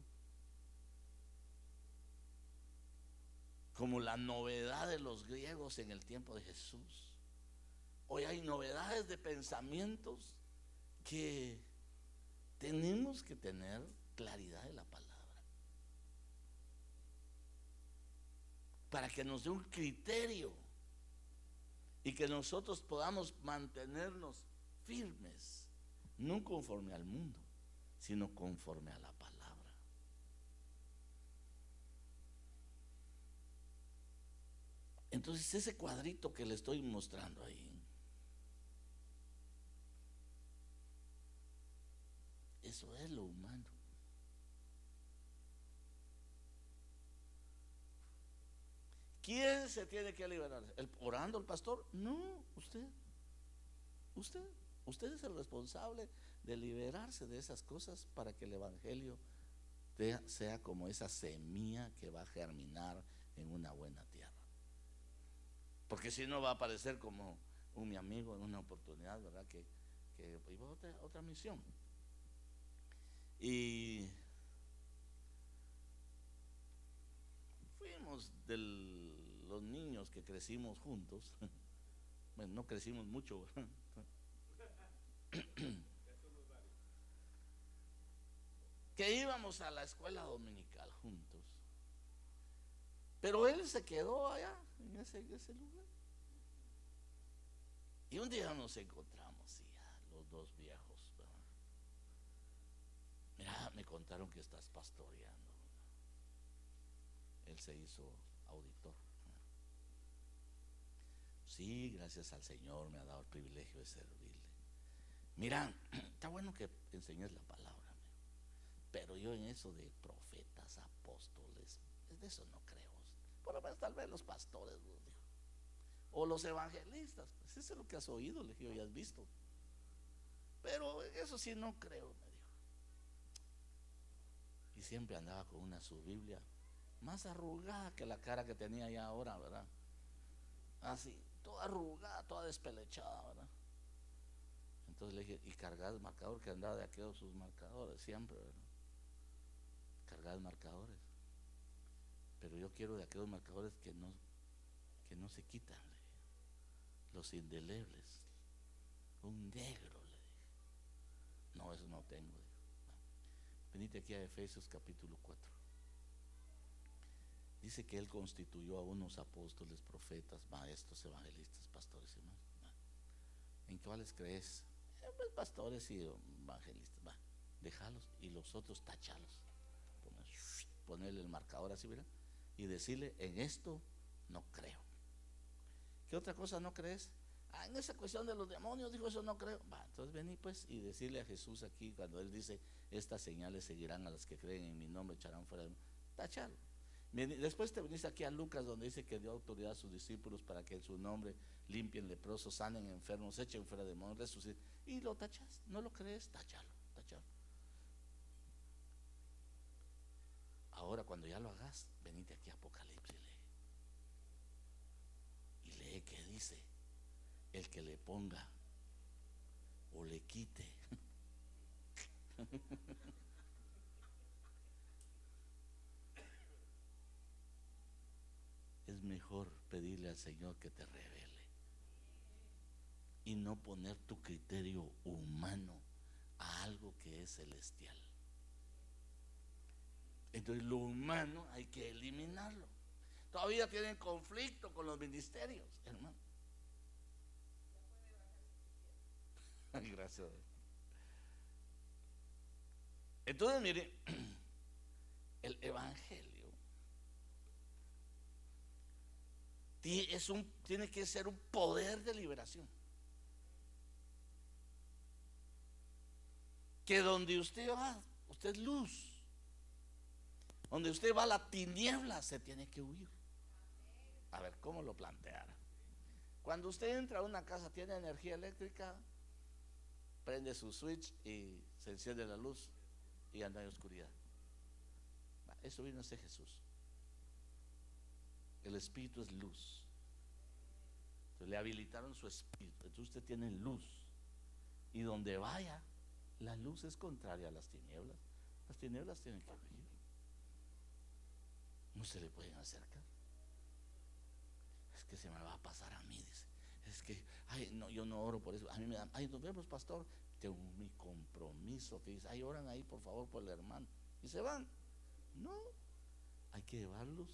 como la novedad de los griegos en el tiempo de Jesús. Hoy hay novedades de pensamientos que tenemos que tener claridad de la palabra para que nos dé un criterio y que nosotros podamos mantenernos firmes, no conforme al mundo, sino conforme a la palabra. Entonces ese cuadrito que le estoy mostrando ahí, eso es lo humano. ¿Quién se tiene que liberar? ¿Orando el pastor? No, usted. Usted es el responsable de liberarse de esas cosas para que el evangelio sea como esa semilla que va a germinar en una buena tierra. Porque si no va a aparecer como mi amigo en una oportunidad, ¿verdad? Que iba a otra misión. Y fuimos de los niños que crecimos juntos. Bueno, no crecimos mucho, ¿verdad? Que íbamos a la escuela dominical juntos. Pero él se quedó allá, en ese lugar. Y un día nos encontramos, y ya, los dos viejos, ¿verdad? Mira, me contaron que estás pastoreando, ¿verdad? Él se hizo auditor. Sí, gracias al Señor me ha dado el privilegio de servirle. Mira, está bueno que enseñes la palabra, pero yo en eso de profetas, apóstoles, de eso no creo. Por lo menos tal vez los pastores, dijo, o los evangelistas, pues eso es lo que has oído, le dije, y has visto. Pero eso sí no creo, me dijo. Y siempre andaba con su Biblia más arrugada que la cara que tenía ya ahora, ¿verdad? Así, toda arrugada, toda despelechada, ¿verdad? Entonces le dije, y cargaba el marcador, que andaba de aquellos sus marcadores siempre, ¿verdad? Cargaba marcadores. Pero yo quiero de aquellos marcadores que no se quitan, le dije. Los indelebles. Un negro, le dije. No, eso no tengo, le dije. Venite aquí a Efesios capítulo 4. Dice que él constituyó a unos apóstoles, profetas, maestros, evangelistas, pastores y más. ¿En cuáles crees? Pues pastores y evangelistas. Va, déjalos y los otros tachalos. Ponerle el marcador así, ¿verdad? Y decirle, en esto no creo. ¿Qué otra cosa no crees? En esa cuestión de los demonios, dijo, eso no creo. Va, entonces vení pues y decirle a Jesús aquí, cuando él dice, estas señales seguirán a los que creen en mi nombre, echarán fuera de mí. Tachalo. Después te venís aquí a Lucas, donde dice que dio autoridad a sus discípulos para que en su nombre limpien leprosos, sanen enfermos, echen fuera demonios, resuciten. Y lo tachas, no lo crees, tachalo. Ahora cuando ya lo hagas, venite aquí a Apocalipsis y lee qué dice. El que le ponga o le quite es mejor pedirle al Señor que te revele y no poner tu criterio humano a algo que es celestial. Entonces lo humano hay que eliminarlo. Todavía tienen conflicto con los ministerios, hermano. Gracias. Entonces mire, el evangelio tiene que ser un poder de liberación. Que donde usted va, usted es luz. Donde usted va, la tiniebla se tiene que huir. A ver, ¿cómo lo planteara? Cuando usted entra a una casa, tiene energía eléctrica, prende su switch y se enciende la luz y anda en oscuridad. Eso vino a ser Jesús. El espíritu es luz. Entonces le habilitaron su espíritu. Entonces usted tiene luz. Y donde vaya, la luz es contraria a las tinieblas. Las tinieblas tienen que huir. No se le pueden acercar. Es que se me va a pasar a mí, dice. Es que, ay, no, yo no oro por eso. A mí me dan, ay, nos vemos, pastor. Tengo mi compromiso. Que dice, ay, oran ahí, por favor, por el hermano. Y se van. No, hay que llevarlos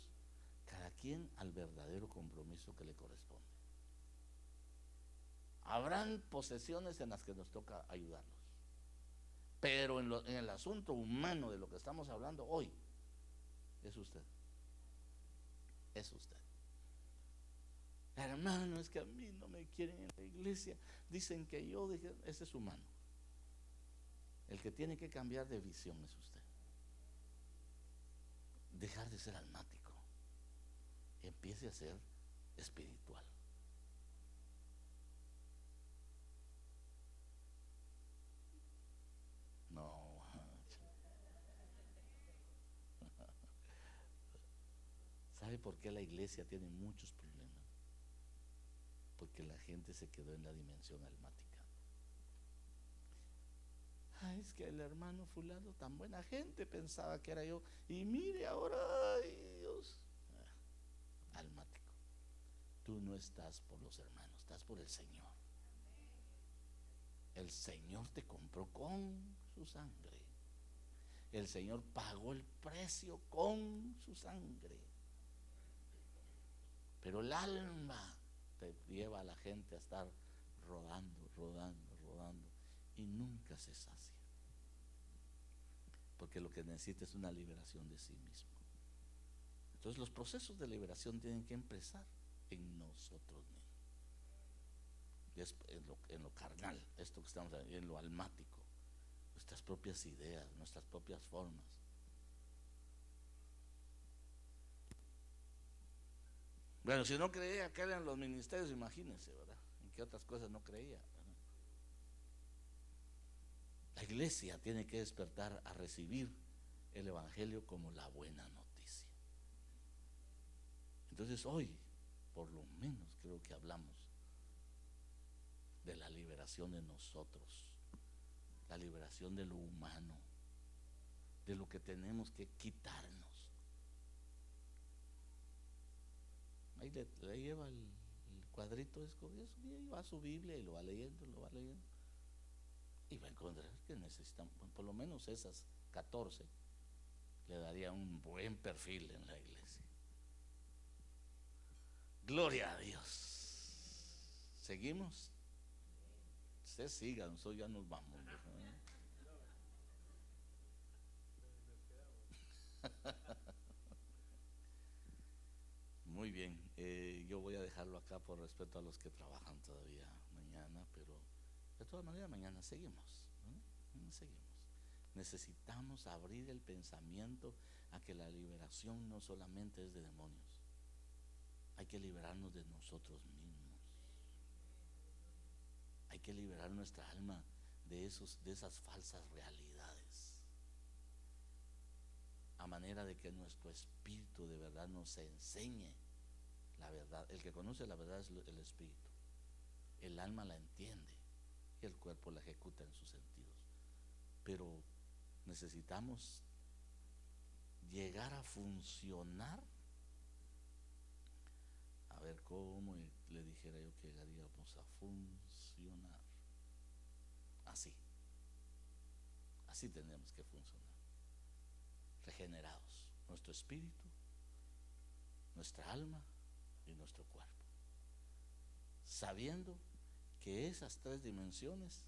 cada quien al verdadero compromiso que le corresponde. Habrán posesiones en las que nos toca ayudarlos, Pero en el asunto humano de lo que estamos hablando hoy, es usted. Es usted. Hermano, es que a mí no me quieren en la iglesia. Dicen que yo dije, ese es humano. El que tiene que cambiar de visión es usted. Dejar de ser almático. Empiece a ser espiritual. No. ¿Sabe por qué la iglesia tiene muchos problemas? Porque la gente se quedó en la dimensión almática. Ay, es que el hermano fulano, tan buena gente, pensaba que era yo. Y mire ahora, ay Dios. Almático. Tú no estás por los hermanos, estás por el Señor. El Señor te compró con su sangre. El Señor pagó el precio con su sangre. Pero el alma te lleva a la gente a estar rodando, rodando, rodando, y nunca se sacia. Porque lo que necesita es una liberación de sí mismo. Entonces los procesos de liberación tienen que empezar en nosotros mismos. En lo carnal, esto que estamos en lo almático, nuestras propias ideas, nuestras propias formas. Bueno, si no creía que eran los ministerios, imagínense, ¿verdad? En qué otras cosas no creía, ¿verdad? La iglesia tiene que despertar a recibir el evangelio como la buena noticia. Entonces hoy, por lo menos creo que hablamos de la liberación de nosotros, la liberación de lo humano, de lo que tenemos que quitarnos. Ahí le lleva el cuadrito escogido y va a su Biblia y lo va leyendo, y va a encontrar que necesitan, por lo menos esas 14 le daría un buen perfil en la iglesia. Gloria a Dios. ¿Seguimos? Usted siga, nosotros ya nos vamos. Muy bien, yo voy a dejarlo acá por respeto a los que trabajan todavía mañana, pero de todas maneras mañana seguimos, ¿no? Mañana seguimos. Necesitamos abrir el pensamiento a que la liberación no solamente es de demonios, hay que liberarnos de nosotros mismos, hay que liberar nuestra alma de esas falsas realidades, a manera de que nuestro espíritu de verdad nos enseñe la verdad. El que conoce la verdad es el espíritu. El alma la entiende y el cuerpo la ejecuta en sus sentidos. Pero necesitamos llegar a funcionar. A ver cómo le dijera yo que llegaríamos a funcionar. Así. Así tenemos que funcionar. Regenerados. Nuestro espíritu, nuestra alma y nuestro cuerpo. Sabiendo que esas 3 dimensiones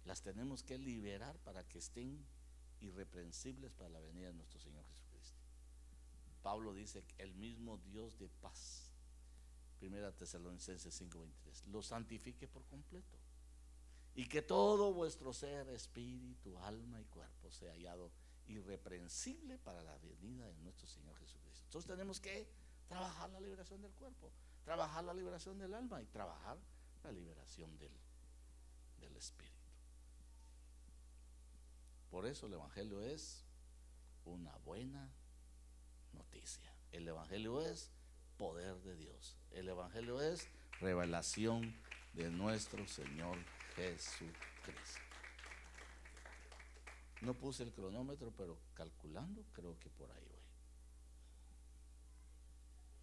las tenemos que liberar para que estén irreprensibles para la venida de nuestro Señor Jesucristo. Pablo dice que el mismo Dios de paz, 1 Tesalonicenses 5:23, lo santifique por completo, y que todo vuestro ser, espíritu, alma y cuerpo sea hallado irreprensible para la venida de nuestro Señor Jesucristo. Entonces tenemos que trabajar la liberación del cuerpo, trabajar la liberación del alma y trabajar la liberación del espíritu. Por eso el evangelio es una buena noticia. El evangelio es poder de Dios. El evangelio es revelación de nuestro Señor Jesucristo. No puse el cronómetro, pero calculando creo que por ahí voy.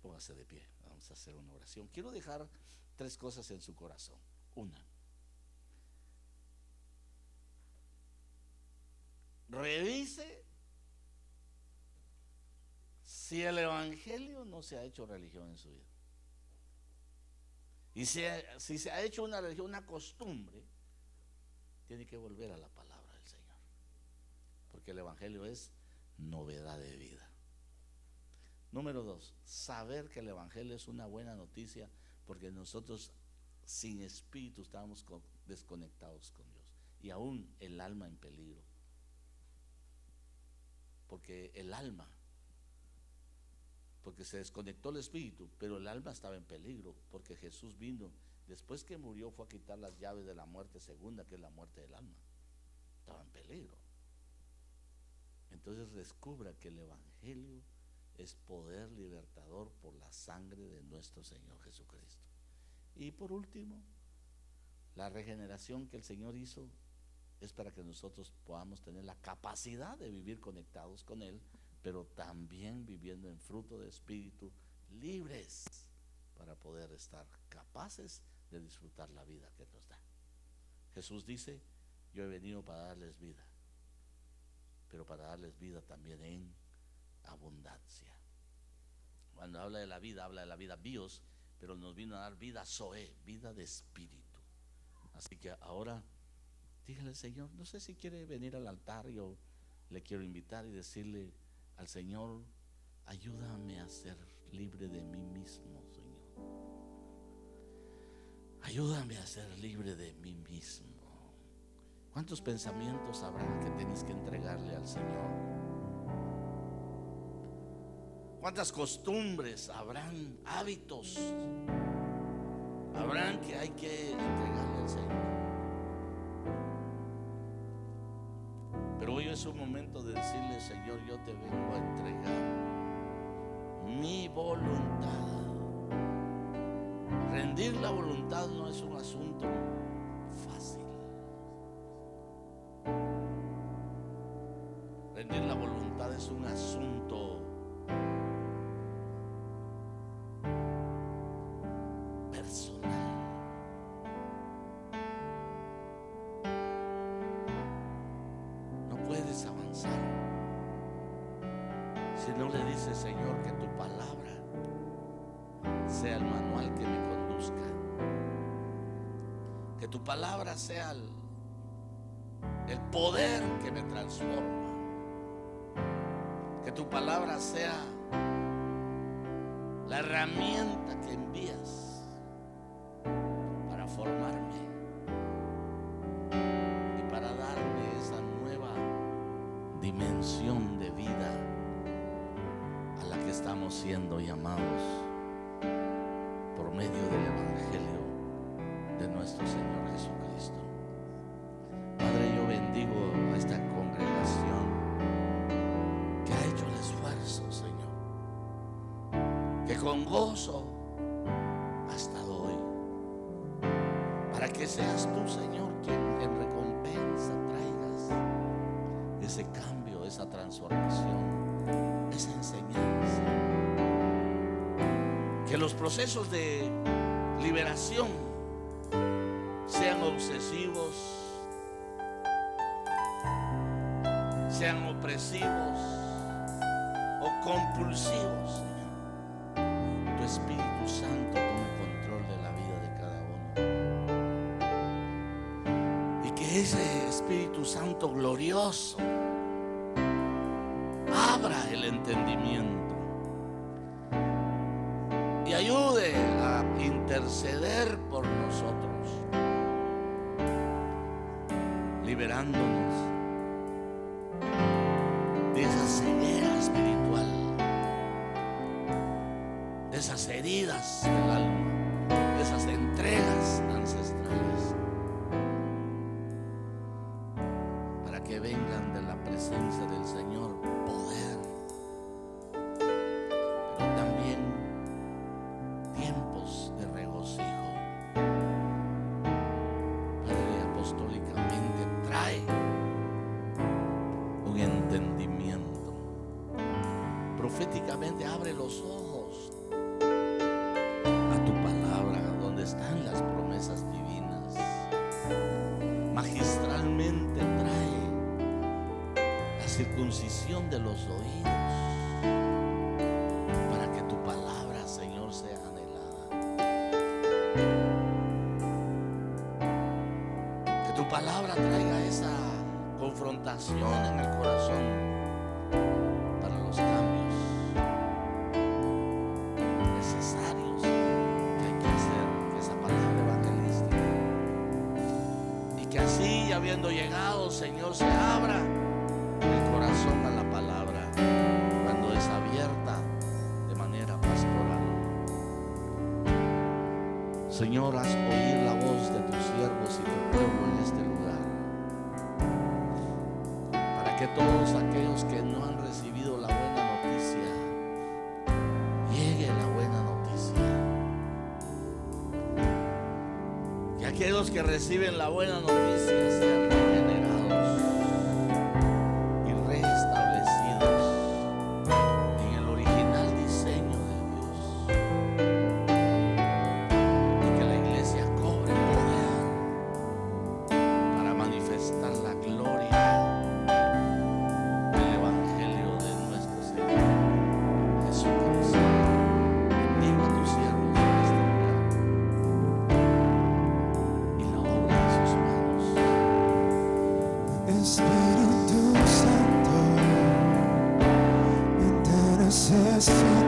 Póngase de pie, vamos a hacer una oración. Quiero dejar 3 cosas en su corazón. Una, revise si el evangelio no se ha hecho religión en su vida. Y si se ha hecho una religión, una costumbre, tiene que volver a la palabra del Señor. porque el Evangelio es novedad de vida. Número 2, saber que el Evangelio es una buena noticia, porque nosotros sin espíritu estábamos desconectados con Dios, y aún el alma en peligro, porque se desconectó el espíritu, pero el alma estaba en peligro, porque Jesús vino, después que murió, fue a quitar las llaves de la muerte segunda, que es la muerte del alma. Estaba en peligro. Entonces descubra que el Evangelio es poder libertador por la sangre de nuestro Señor Jesucristo. Y por último, la regeneración que el Señor hizo es para que nosotros podamos tener la capacidad de vivir conectados con Él, pero también viviendo en fruto de espíritu, libres para poder estar capaces de disfrutar la vida que nos da. Jesús dice: yo he venido para darles vida, pero para darles vida también en abundancia. Cuando habla de la vida bios, pero nos vino a dar vida zoe, vida de espíritu. Así que ahora dígale: Señor, no sé si quiere venir al altar, yo le quiero invitar y decirle al Señor: ayúdame a ser libre de mí mismo, Señor. Ayúdame a ser libre de mí mismo. ¿Cuántos pensamientos habrá que tienes que entregarle al Señor? ¿Cuántas costumbres habrán, hábitos habrán que hay que entregarle al Señor? Pero hoy es un momento de decirle: Señor, yo te vengo a entregar mi voluntad. Rendir la voluntad no es un asunto fácil. Rendir la voluntad es un asunto personal. No puedes avanzar si no le dices: Señor, que tu palabra sea el manual que me conduzca, que tu palabra sea el poder que me transforma, que tu palabra sea la herramienta que envías para formarme y para darme esa nueva dimensión de vida a la que estamos siendo llamados por medio del Evangelio de nuestro Señor Jesucristo. Padre, yo bendigo a esta congregación que ha hecho el esfuerzo, Señor, que con gozo ha estado hoy, para que seas tú, Señor, quien en recompensa traigas ese cambio, esa transformación, esa enseñanza. Que los procesos de liberación sean obsesivos, sean opresivos o compulsivos, Señor. Tu Espíritu Santo tome control de la vida de cada uno, y que ese Espíritu Santo glorioso abra el entendimiento y ayude a interceder por nosotros, liberándonos de esa ceguera espiritual, de esas heridas del alma, de esas entregas ancestrales, para que vengan de la presencia del Señor poder, pero también tiempos de regocijo. Padre, apostólicamente trae un entendimiento, proféticamente abre los ojos a tu palabra, donde están las promesas divinas. Magistralmente trae la circuncisión de los oídos, para que tu palabra, Señor, sea anhelada. Que tu palabra traiga esa confrontación confrontación en el corazón para los cambios necesarios que hay que hacer, que esa palabra evangelística, y que así, habiendo llegado, Señor, se abra el corazón a la palabra cuando es abierta de manera pastoral. Señor, haz oír la voz de tus siervos y tu pueblo en este lugar, para que todos aquellos que no han recibido la buena noticia, llegue la buena noticia. Que aquellos que reciben la buena noticia sean regenerados y restablecidos en el original diseño de Dios, y que la iglesia cobre poder para manifestar la gloria del evangelio de nuestro Señor Jesucristo. Bendigo a tus siervos en este lugar y la obra de sus manos. Espíritu Santo, intercesión.